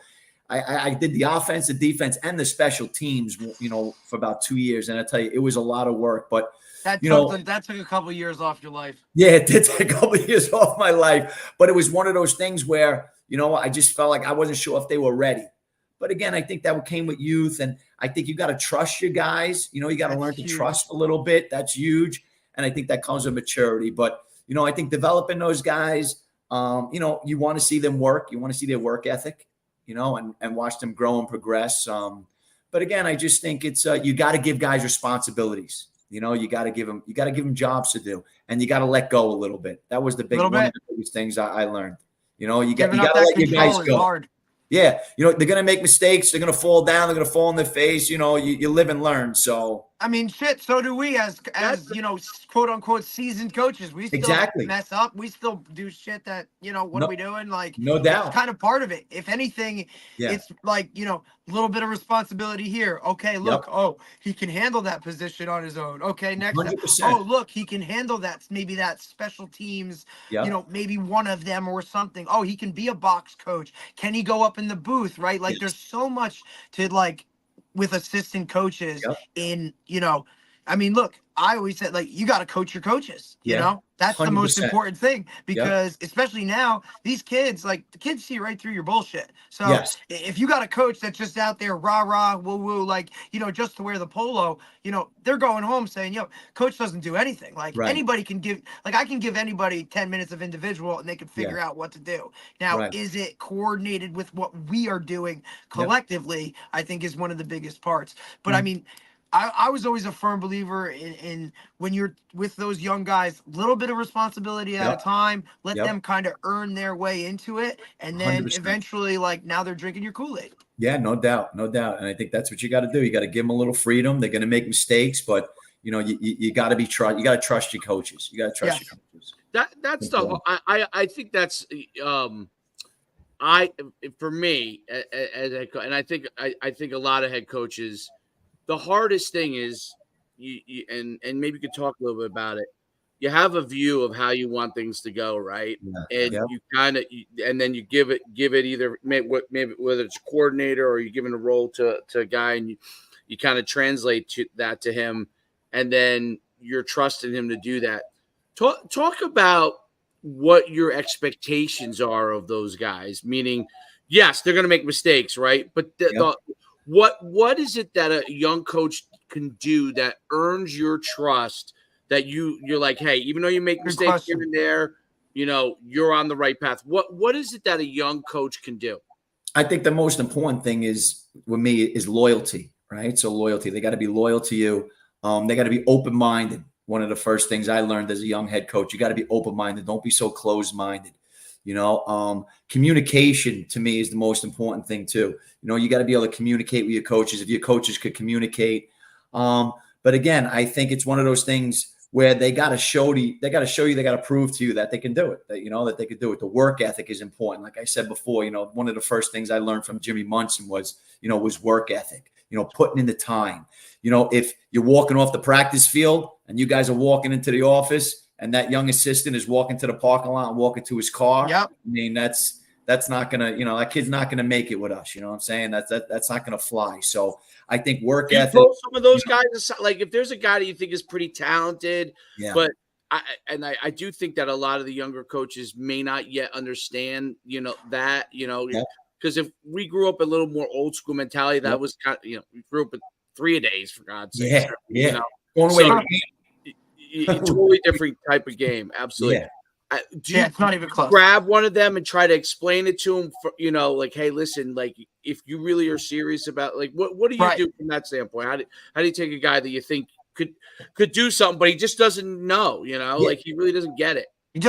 I did the offense, the defense, and the special teams, for about 2 years. And I tell you, it was a lot of work, but. That took a couple of years off your life. Yeah, it did take a couple of years off my life. But it was one of those things where, I just felt like I wasn't sure if they were ready. But again, I think that came with youth. And I think you got to trust your guys. You got to learn to trust a little bit. That's huge. And I think that comes with maturity. But, I think developing those guys, you want to see them work. You want to see their work ethic, and watch them grow and progress. But again, I just think it's you got to give guys responsibilities. You got to give them jobs to do, and you got to let go a little bit. That was one of the biggest things I learned. You got to let your guys go. Hard. Yeah. They're going to make mistakes. They're going to fall down. They're going to fall on their face. You live and learn. So, I mean, shit. So do we as quote unquote seasoned coaches. We still mess up. We still do shit that, what are we doing? Like, no doubt. It's kind of part of it. If anything, it's like, a little bit of responsibility here. Okay, look, he can handle that position on his own. Okay, next time. Look, he can handle that. Maybe that special teams, maybe one of them or something. He can be a box coach. Can he go up in the booth, right? Like there's so much to like with assistant coaches in, I mean, look, I always said, like, you got to coach your coaches, that's 100%. The most important thing because especially now these kids, like the kids see right through your bullshit. So if you got a coach that's just out there, rah, woo, woo, like, just to wear the polo, they're going home saying, coach doesn't do anything. Like anybody can give, like I can give anybody 10 minutes of individual and they can figure out what to do. Now, is it coordinated with what we are doing collectively? I think is one of the biggest parts. But I mean, I was always a firm believer in when you're with those young guys, a little bit of responsibility at a time, let them kind of earn their way into it. And then 100%. Eventually, like now they're drinking your Kool-Aid. Yeah, no doubt. And I think that's what you got to do. You got to give them a little freedom. They're going to make mistakes, but you got to you got to trust your coaches. You got to trust your coaches. That's the, I think that's, for me, as and I think a lot of head coaches, the hardest thing is and maybe you could talk a little bit about it. You have a view of how you want things to go, right? And you kind of, and then you give it either maybe whether it's a coordinator or you're giving a role to a guy, and you kind of translate that to him, and then you're trusting him to do that. Talk about what your expectations are of those guys. Meaning, yes, they're going to make mistakes, right? But what is it that a young coach can do that earns your trust, that you're like, hey, even though you make mistakes here and there, you're on the right path? What is it that a young coach can do? I think the most important thing is with me is loyalty, right? So loyalty, they got to be loyal to you. They got to be open-minded. One of the first things I learned as a young head coach, you got to be open-minded. Don't be so closed-minded. Communication to me is the most important thing too. You got to be able to communicate with your coaches. If your coaches could communicate. But again, I think it's one of those things where they got to show you, they got to prove to you that they can do it, that they could do it. The work ethic is important. Like I said before, one of the first things I learned from Jimmy Munson was work ethic, putting in the time. If you're walking off the practice field and you guys are walking into the office and that young assistant is walking to the parking lot and walking to his car, Yep. I mean, that's not going to, that kid's not going to make it with us. You know what I'm saying? That's not going to fly. So I think work ethic. Some of those guys, like if there's a guy that you think is pretty talented, but I do think that a lot of the younger coaches may not yet understand, because if we grew up a little more old school mentality, that was kind of, we grew up with 3-a-days for God's sake. Totally different type of game. Absolutely. Yeah. Do you it's not even close. Grab one of them and try to explain it to them for, like, hey, listen, like if you really are serious about like what do you do from that standpoint? How do you take a guy that you think could do something, but he just doesn't know, like he really doesn't get it. It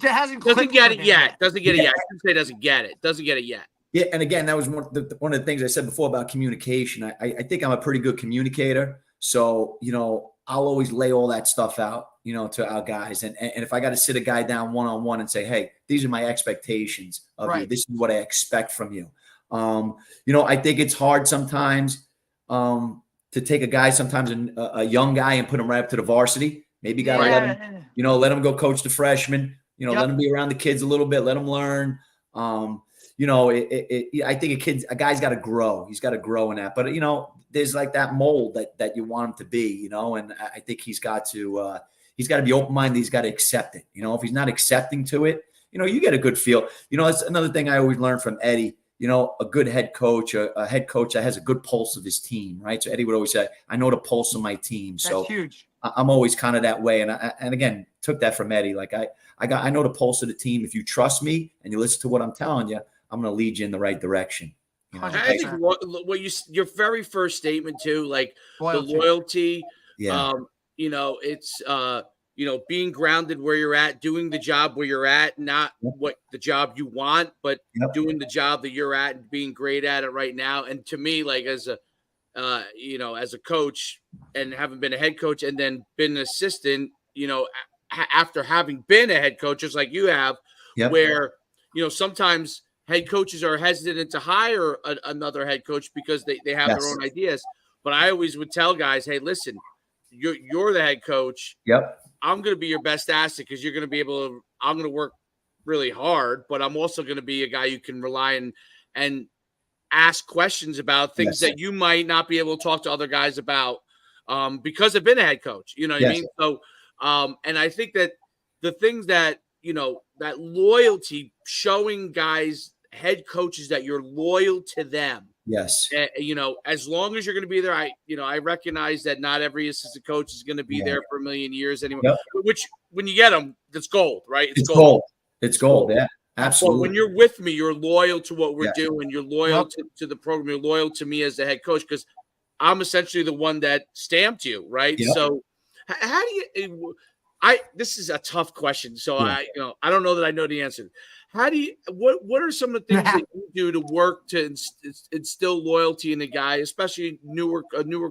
hasn't doesn't get it yet. Doesn't get it yet. I shouldn't say doesn't get it. Doesn't get it yet. Yeah, and again, that was one of the things I said before about communication. I think I'm a pretty good communicator, so I'll always lay all that stuff out, to our guys. And if I got to sit a guy down one-on-one and say, hey, these are my expectations of you. This is what I expect from you. I think it's hard sometimes to take a guy, sometimes a young guy, and put him right up to the varsity. Maybe got to let him go coach the freshmen, let him be around the kids a little bit, let him learn. I think a guy's got to grow. He's got to grow in that. But, there's like that mold that you want him to be, and I think he's got to be open-minded. He's got to accept it. If he's not accepting to it, you get a good feel. That's another thing I always learned from Eddie. A good head coach, a head coach that has a good pulse of his team, right? So Eddie would always say, I know the pulse of my team. So that's huge. I'm always kind of that way. And again, took that from Eddie. Like I know the pulse of the team. If you trust me and you listen to what I'm telling you, I'm going to lead you in the right direction. I think what your very first statement too, like loyalty. The loyalty, it's being grounded where you're at, doing the job where you're at, not what the job you want, but doing the job that you're at and being great at it right now. And to me, like as a coach and having been a head coach and then been an assistant, after having been a head coach, just like you have, where, sometimes head coaches are hesitant to hire another head coach because they have their own ideas. But I always would tell guys, hey, listen, you're the head coach. Yep. I'm going to be your best asset because you're going to be able to – I'm going to work really hard, but I'm also going to be a guy you can rely on and ask questions about things that you might not be able to talk to other guys about because I've been a head coach. You know what I mean? So and I think that the things that, that loyalty, showing guys – head coaches that you're loyal to them. Yes. As long as you're going to be there, I recognize that not every assistant coach is going to be there for a million years anyway, which when you get them, it's gold, right? It's gold. It's gold. Yeah, absolutely. But when you're with me, you're loyal to what we're doing. You're loyal to the program. You're loyal to me as the head coach because I'm essentially the one that stamped you, right? Yep. So how do you this is a tough question. So I don't know that I know the answer. How do you what are some of the things that you do to work to instill loyalty in the guy, especially newer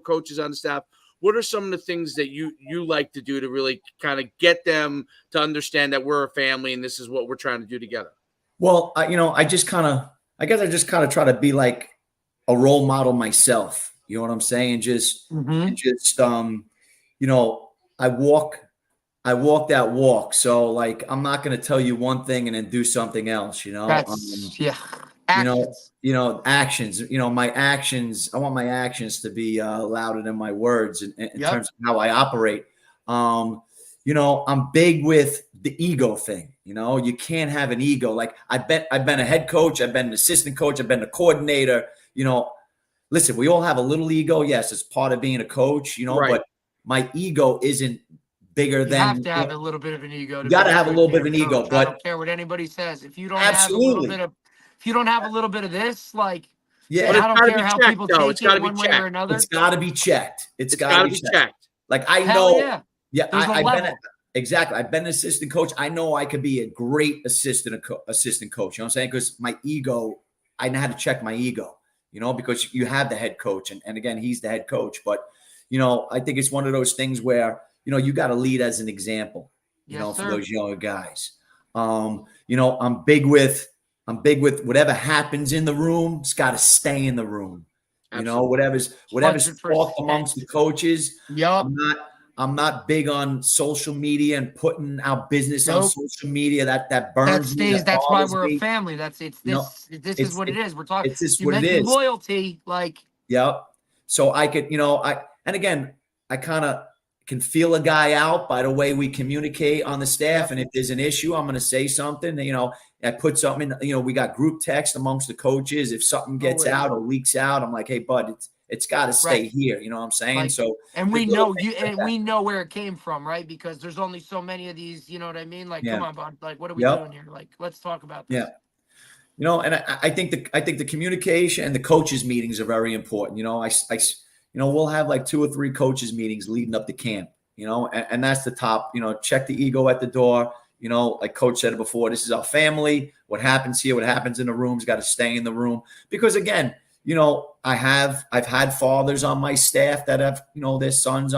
coaches on the staff? What are some of the things that you like to do to really kind of get them to understand that we're a family and this is what we're trying to do together? Well, I guess I just kind of try to be like a role model myself. You know what I'm saying? I walk that walk. So like, I'm not going to tell you one thing and then do something else, Actions. Actions, my actions, I want my actions to be louder than my words in terms of how I operate. I'm big with the ego thing. You can't have an ego. Like I've been a head coach. I've been an assistant coach. I've been a coordinator, listen, we all have a little ego. Yes. It's part of being a coach, but my ego isn't bigger than. You have to have a little bit of an ego. You got to have a little bit of an ego. But I don't care what anybody says. If you don't have a little bit of if you don't have a little bit of this, like, yeah, I don't care how people take it one way or another. It's got to be checked. It's got to be checked. Like I Hell know, yeah, I've been an assistant coach. I know I could be a great assistant coach. You know what I'm saying? Because my ego, I know how to check my ego. You know, because you have the head coach, and again, he's the head coach. But you know, I think it's one of those things where you got to lead as an example. For those younger guys. You know, I'm big with whatever happens in the room, it's got to stay in the room. Absolutely. You know, whatever's talked amongst the coaches. Yep. I'm not big on social media and putting our business on social media. That burns me. That's why we're a family. This is what it is. We're talking. It's just what it is. Loyalty, like. Yep. So I could, and again, I kind of can feel a guy out by the way we communicate on the staff. And if there's an issue, I'm going to say something. I put something in. We got group text amongst the coaches. If something gets out or leaks out, I'm like, hey, bud, it's got to stay here. You know what I'm saying? Like, so, and we know we know where it came from, right? Because there's only so many of these. You know what I mean? Like, come on, bud. Like, what are we doing here? Like, let's talk about this. Yeah. And I think the communication and the coaches meetings are very important. We'll have like 2 or 3 coaches meetings leading up to camp. And that's the top. Check the ego at the door. Like Coach said it before, this is our family. What happens here, what happens in the room's got to stay in the room. Because again, I've had fathers on my staff that have, their sons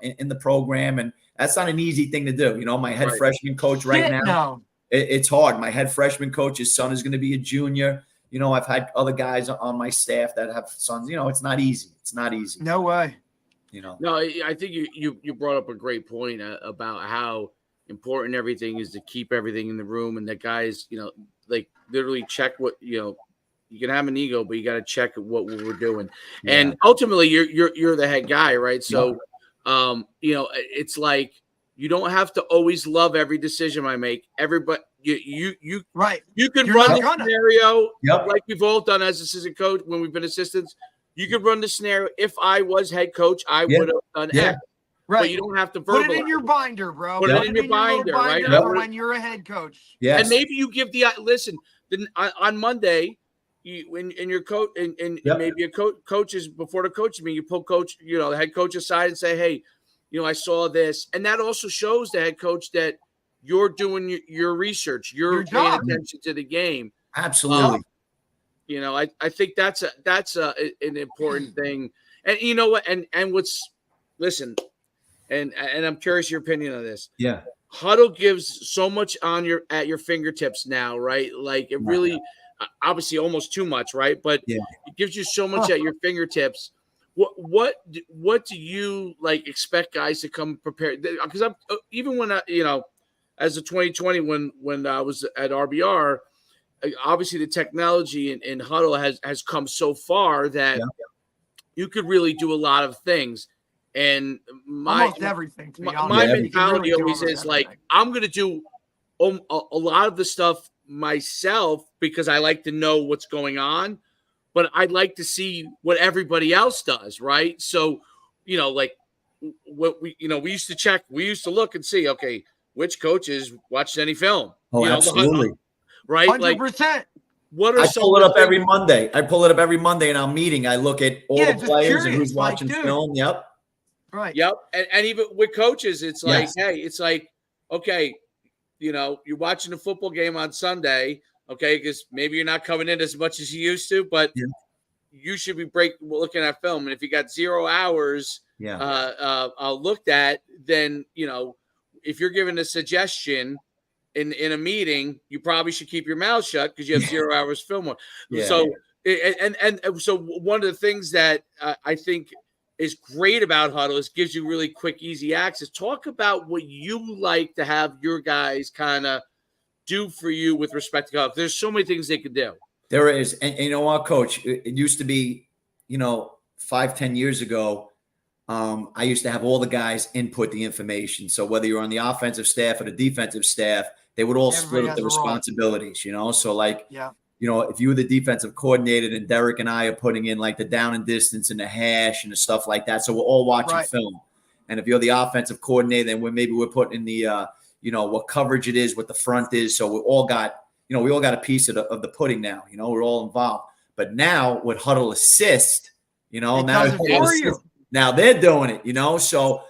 in the program, and that's not an easy thing to do. My head freshman coach now, it's hard. My head freshman coach, his son is going to be a junior. I've had other guys on my staff that have sons. It's not easy. It's not easy. No way. No, I think you brought up a great point about how important everything is to keep everything in the room, and that guys, like literally check what you can have an ego, but you got to check what we're doing. Yeah. And ultimately you're the head guy, right? So, it's like, you don't have to always love every decision I make. Everybody, you could run the scenario like we've all done as assistant coach when we've been assistants. You could run the scenario. If I was head coach, I would have done X. Right. But you don't have to verbalize. Put it in your binder, bro. Put it in your binder, right? When you're a head coach. Yes. And maybe you give listen, on Monday, when your coach and maybe a coaches before the coach meeting, you pull coach, the head coach aside and say, hey, I saw this. And that also shows the head coach that you're doing your research. You're paying attention to the game. Absolutely. I think that's an important thing. And you know what? And listen, and I'm curious your opinion on this. Yeah. Huddle gives so much at your fingertips now, right? Like it really, obviously almost too much, right? But it gives you so much at your fingertips. What do you expect guys to come prepared? Because I'm even when as a 2020 when I was at RBR, obviously the technology in Huddle has come so far that you could really do a lot of things. And almost everything. My mentality always is like, I'm going to do a lot of the stuff myself because I like to know what's going on. But I'd like to see what everybody else does, right? So, what we used to check, we used to look and see, okay, which coaches watched any film? Oh, absolutely. Right? 100%. What are I pull it up every Monday. in our meeting. I look at all the players and who's watching film. Yep. Right. Yep. And even with coaches, it's like, hey, it's like, okay, you're watching a football game on Sunday. Okay, because maybe you're not coming in as much as you used to, but you should be looking at film. And if you got 0 hours looked at, then if you're given a suggestion in a meeting, you probably should keep your mouth shut because you have 0 hours film on. So so one of the things that I think is great about Huddle is gives you really quick, easy access. Talk about what you like to have your guys kind of do for you with respect to golf. There's so many things they could do. There is. And you know what, Coach? It used to be, 5-10 years ago, I used to have all the guys input the information. So whether you're on the offensive staff or the defensive staff, they would all split up the responsibilities, So if you were the defensive coordinator, then Derek and I are putting in like the down and distance and the hash and the stuff like that. So we're all watching film. And if you're the offensive coordinator, then we're putting in the, what coverage it is, what the front is. So we all got, we all got a piece of the pudding now. We're all involved. But now with Huddle Assist, now they're doing it.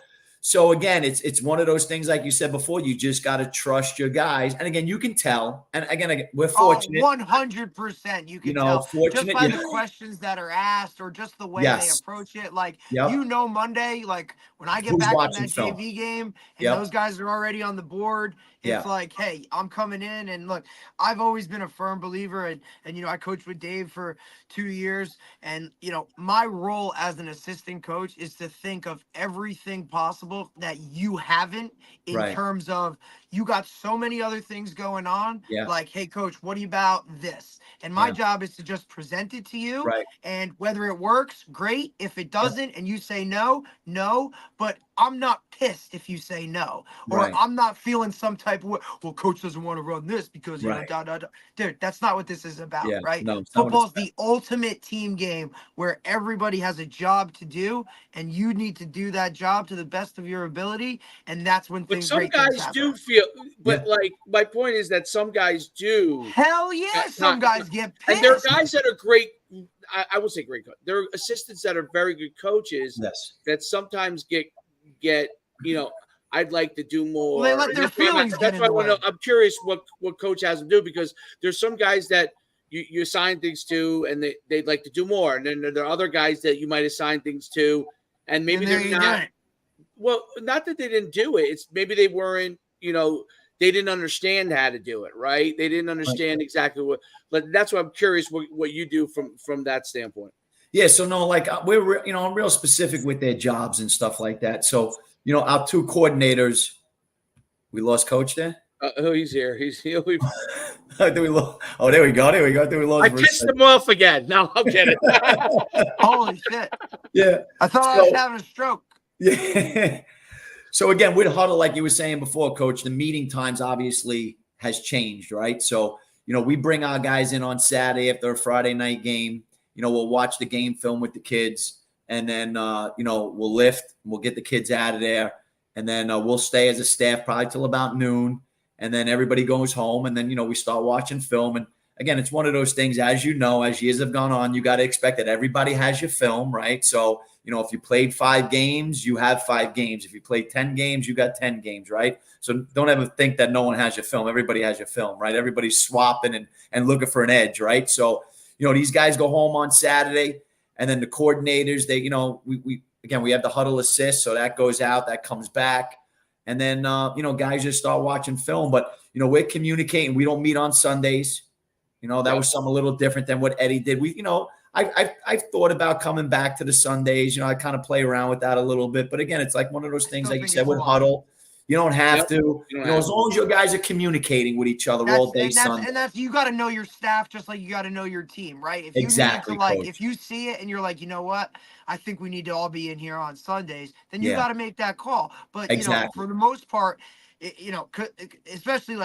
So again, it's one of those things, like you said before, you just got to trust your guys. And again, you can tell. And again, we're fortunate. 100%. You can tell fortunate, just by the questions that are asked or just the way they approach it. Like, Monday, like when I get back from that JV game and those guys are already on the board, it's like, hey, I'm coming in. And look, I've always been a firm believer. And I coached with Dave for 2 years. And, my role as an assistant coach is to think of everything possible that you haven't in terms of you got so many other things going on. Like, hey, coach, what about this? And my job is to just present it to you. And whether it works, great. If it doesn't and you say no. But I'm not pissed if you say no. Or I'm not feeling some type of, well, coach doesn't want to run this because, Dude, that's not what this is about, right? No, football's the ultimate team game where everybody has a job to do, and you need to do that job to the best of your ability, and that's when things. But some guys do feel. But like my point is that some guys do. Hell yeah, some guys get pissed. And there are guys that are great. I would say great coach. There are assistants that are very good coaches. That sometimes get. I'd like to do more. Well, they let their feelings get in the way. I'm curious what coach has them do, because there's some guys that you assign things to and they'd like to do more. And then there are other guys that you might assign things to and maybe they're not. Well, not that they didn't do it. It's maybe they weren't, they didn't understand how to do it, right? They didn't understand exactly what. But that's why I'm curious what you do from that standpoint. Yeah, so no, like we're I'm real specific with their jobs and stuff like that. So our two coordinators, we lost coach there. He's here. He'll be. There we go. There we go. Did we lost? I pissed him off again. No, I'm kidding. Holy shit! Yeah, I thought I was having a stroke. Yeah. So again, with Huddle, like you were saying before, Coach, the meeting times obviously has changed, right? So we bring our guys in on Saturday after a Friday night game. We'll watch the game film with the kids, and then, we'll lift, and we'll get the kids out of there, and then we'll stay as a staff probably till about noon, and then everybody goes home, and then, we start watching film. And again, it's one of those things, as as years have gone on, you got to expect that everybody has your film, right? So, if you played 5 games, you have 5 games. If you played 10 games, you got 10 games, right? So don't ever think that no one has your film. Everybody has your film, right? Everybody's swapping and looking for an edge, right? So, these guys go home on Saturday, and then the coordinators, they, we have the Huddle Assist. So that goes out, that comes back. And then, guys just start watching film, but, we're communicating. We don't meet on Sundays. That was something a little different than what Eddie did. I've thought about coming back to the Sundays. I kind of play around with that a little bit, but again, it's like one of those things, like you said, with Huddle. You don't have to, as long as your guys are communicating with each other all day Sunday. And that's, you got to know your staff just like you got to know your team, right? If you exactly. Need to, if you see it and you're like, you know what, I think we need to all be in here on Sundays, then you got to make that call. But, for the most part, especially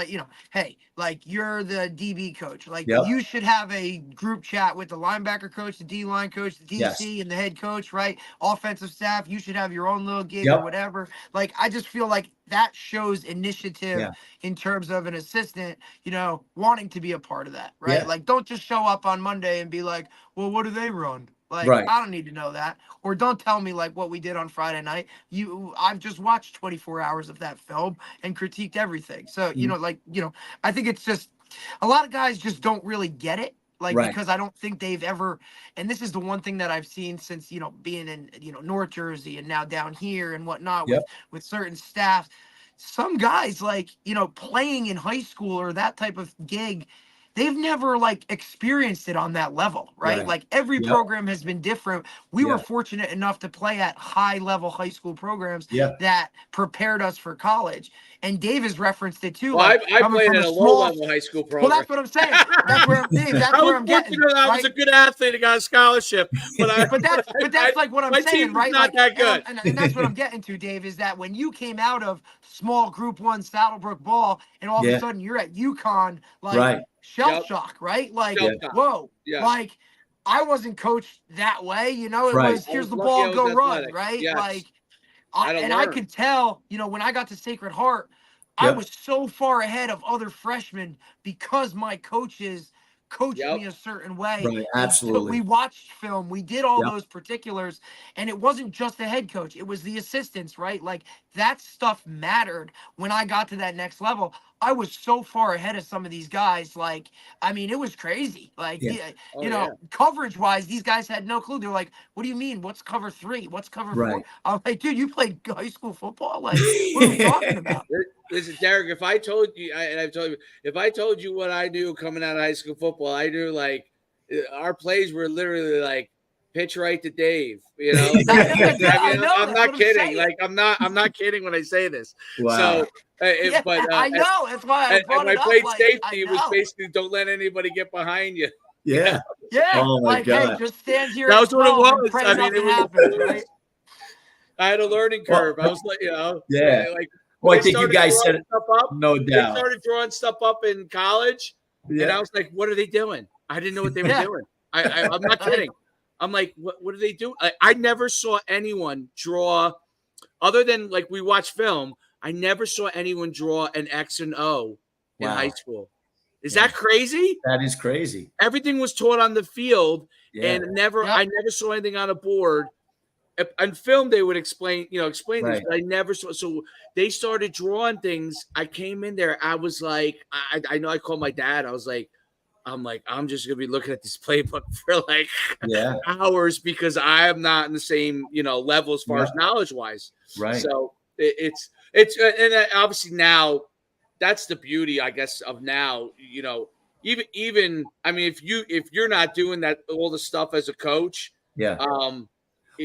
hey, like you're the DB coach, like you should have a group chat with the linebacker coach, the D line coach, the DC, and the head coach, right? Offensive staff, you should have your own little gig or whatever. Like, I just feel like that shows initiative in terms of an assistant, wanting to be a part of that, right? Like, don't just show up on Monday and be like, well, what do they run? Like, I don't need to know that. Or don't tell me like what we did on Friday night. I've just watched 24 hours of that film and critiqued everything. So, I think it's just a lot of guys just don't really get it. Like, because I don't think they've ever, and this is the one thing that I've seen since, being in, North Jersey and now down here and whatnot with certain staff. Some guys playing in high school or that type of gig, they've never experienced it on that level, right? Like every program has been different. We were fortunate enough to play at high level high school programs that prepared us for college. And Dave has referenced it too. Well, I played at a low level high school program. Well, that's what I'm saying. That's where I'm getting. I was a good athlete. I got a scholarship. But that's like what I'm saying, right? Not that good. And that's what I'm getting to, Dave, is that when you came out of small Group 1 Saddlebrook ball and all of a sudden you're at UConn, shell shock, right? Like, whoa, like I wasn't coached that way, it was here's the ball, go run, right? Yeah, I could tell, when I got to Sacred Heart, I was so far ahead of other freshmen because my coaches coached me a certain way. Right, absolutely. We watched film. We did all those particulars. And it wasn't just the head coach. It was the assistants, right? Like, that stuff mattered when I got to that next level. I was so far ahead of some of these guys. Like, I mean, it was crazy. Like, coverage-wise, these guys had no clue. They're like, what do you mean? What's cover 3? What's cover 4? I'm like, dude, you played high school football? Like, what are we talking about? Listen, Derek, if I told you, and I've told you, if I told you what I knew coming out of high school football, I knew, like, our plays were literally like pitch right to Dave. You know, I'm not kidding. Like, I'm not kidding when I say this. Wow. So, I know. That's why I brought and it my up. played Like, safety was basically don't let anybody get behind you. Yeah. Oh my God. Hey, just stand here. That was what it was. I mean, it happens, right? I had a learning curve. I was like, like. Well, I think you guys said it. No doubt. They started drawing stuff up in college, and I was like, "What are they doing?" I didn't know what they were doing. I'm not kidding. I'm like, "What are they doing?" I never saw anyone draw, other than like we watch film. I never saw anyone draw an X and O in high school. Is that crazy? That is crazy. Everything was taught on the field, and I never saw anything on a board. On film, they would explain this, but I never saw. So they started drawing things. I came in there. I was like, I know I called my dad. I was like, I'm just going to be looking at this playbook for like hours because I am not in the same, level as far as knowledge wise. Right. So it's, and obviously now that's the beauty, I guess, of now, even, I mean, if you're not doing that, all the stuff as a coach,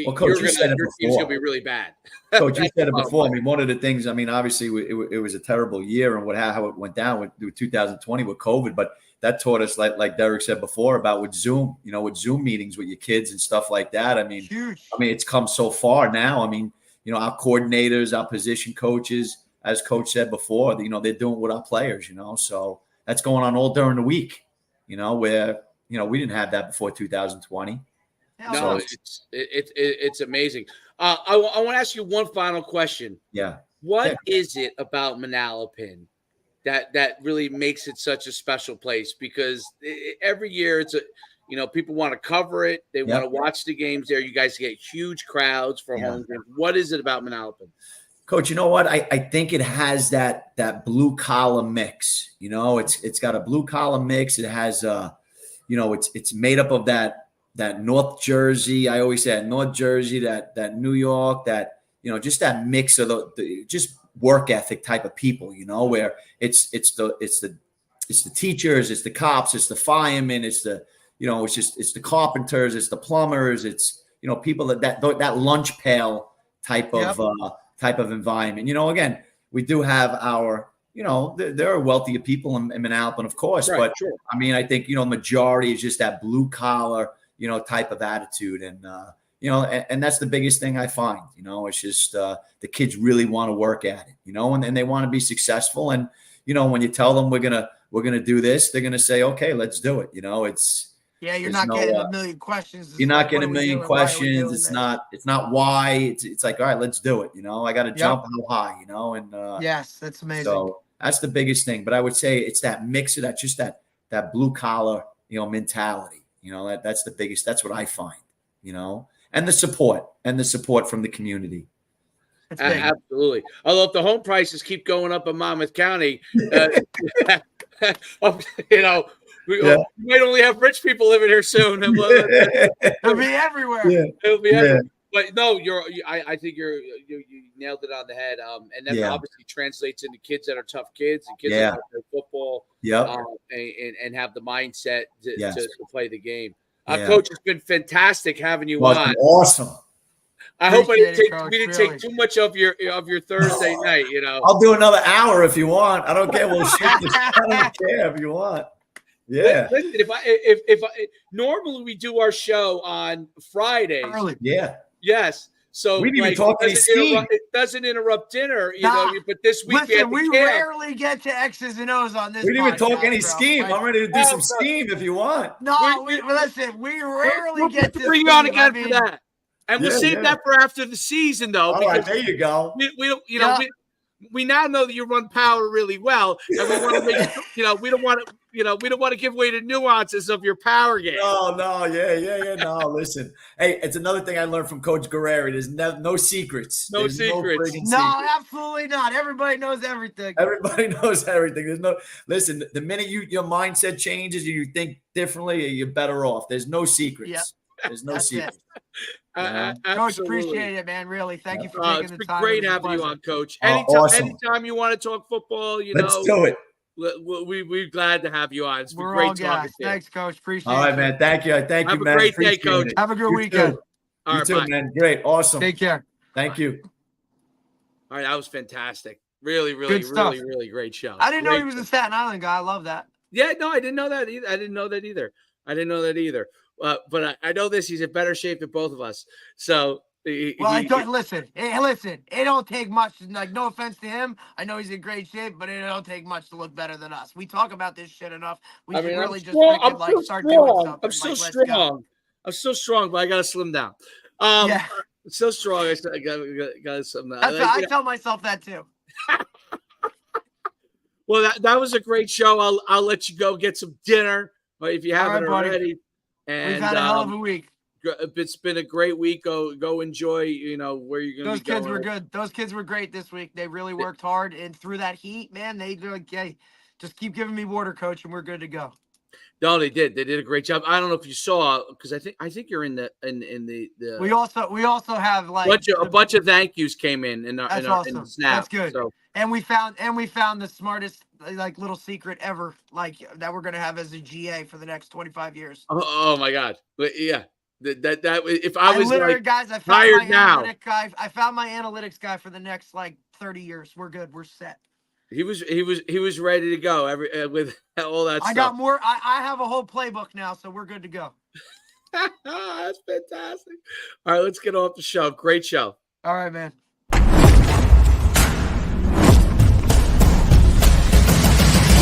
well, Coach, you said it before. Your team's going to be really bad. Coach, you said it before. I mean, one of the things, I mean, obviously it was a terrible year and how it went down with 2020 with COVID, but that taught us, like Derek said before, about with Zoom, with Zoom meetings with your kids and stuff like that. I mean, huge. I mean, it's come so far now. I mean, our coordinators, our position coaches, as Coach said before, they're doing with our players, so that's going on all during the week, where, we didn't have that before 2020. No, it's amazing. I want to ask you one final question. Yeah. What is it about Manalapan that really makes it such a special place? Because every year it's people want to cover it. They want to watch the games there. You guys get huge crowds for home games. What is it about Manalapan? Coach, you know what? I think it has that blue collar mix. It's got a blue collar mix. It has it's made up of that North Jersey, I always say that North Jersey, that New York, that, just that mix of the just work ethic type of people, where it's the teachers, it's the cops, it's the firemen, it's the, it's the carpenters, it's the plumbers, it's, people that lunch pail type of environment. Again, we do have our, there are wealthier people in Manalapan, of course, but I mean, I think, majority is just that blue collar, type of attitude. And, and that's the biggest thing I find, it's just the kids really want to work at it, and they want to be successful. And, when you tell them we're going to do this, they're going to say, okay, let's do it. You're not getting a million questions. You're not getting a million questions. It's not why. It's like, all right, let's do it. I got to jump how high, and yes, that's amazing. So that's the biggest thing. But I would say it's that mix of that blue collar, mentality. That's the biggest. That's what I find. And the support from the community. Absolutely. Although if the home prices keep going up in Monmouth County, we might only have rich people living here soon. It'll be everywhere. Yeah. It'll be everywhere. But no, I think you nailed it on the head. And that obviously translates into kids that are tough kids and kids that want to play football. And have the mindset to play the game. Coach, it's been fantastic having you on. Awesome. I hope we didn't take too much of your Thursday night. I'll do another hour if you want. I don't care. We'll shoot this. I don't care if you want. Yeah. Listen, if I normally we do our show on Fridays. Early. Yeah. Yes. So we didn't even talk any scheme. It doesn't interrupt dinner, but this week we rarely get to X's and O's on this. We didn't even talk any scheme. Right? I'm ready to do some scheme if you want. No, listen, we rarely get to bring you on again for that. And we'll save that for after the season, though. All right, there you go. We don't, we now know that you run power really well, and we want to make we don't want to give away the nuances of your power game. No, yeah. No, listen. Hey, it's another thing I learned from Coach Guerreri. There's no secrets. There's no secrets. No, absolutely not. Everybody knows everything. Everybody knows everything. Listen. The minute your mindset changes and you think differently, you're better off. There's no secrets. Yep. There's no secrets. Coach, appreciate it, man. Really, thank you for taking the time. It's been great having you on, Coach. Anytime you want to talk football, let's do it. We're glad to have you on. It's been We're great all talking to you. Thanks, Coach. Appreciate it. All right, man. Thank you. Thank you, man. Have a great day, Coach. Have a good weekend. All You right, too, man. Great. Awesome. Take care. Thank you. All right, that was fantastic. Really great show. I didn't know he was a Staten Island guy. I love that. Yeah, no, I didn't know that either. I didn't know that either. But I know this. He's in better shape than both of us. So, listen. It don't take much. Like, no offense to him. I know he's in great shape, but it don't take much to look better than us. We talk about this shit enough. We should really just start doing something. I'm so strong. I'm so strong, but I gotta slim down. Yeah. So strong. I gotta slim down. I tell myself that too. Well, that was a great show. I'll let you go get some dinner, if you haven't already. And we've had a hell of a week. It's been a great week. Go enjoy. Where you're going. Those kids were good. Those kids were great this week. They really worked hard, and through that heat, man, just keep giving me water, Coach, and we're good to go. No, they did. They did a great job. I don't know if you saw, because I think you're in the. We also have a bunch of thank yous came in our awesome. in the snap. That's good. So. And we found the smartest little secret ever, that we're gonna have as a GA for the next 25 years. Oh my God! But yeah, that if I was guys, I found my analytics guy for the next 30 years. We're good. We're set. He was ready to go with all that stuff. I got more. I have a whole playbook now, so we're good to go. That's fantastic. All right, let's get off the show. Great show. All right, man.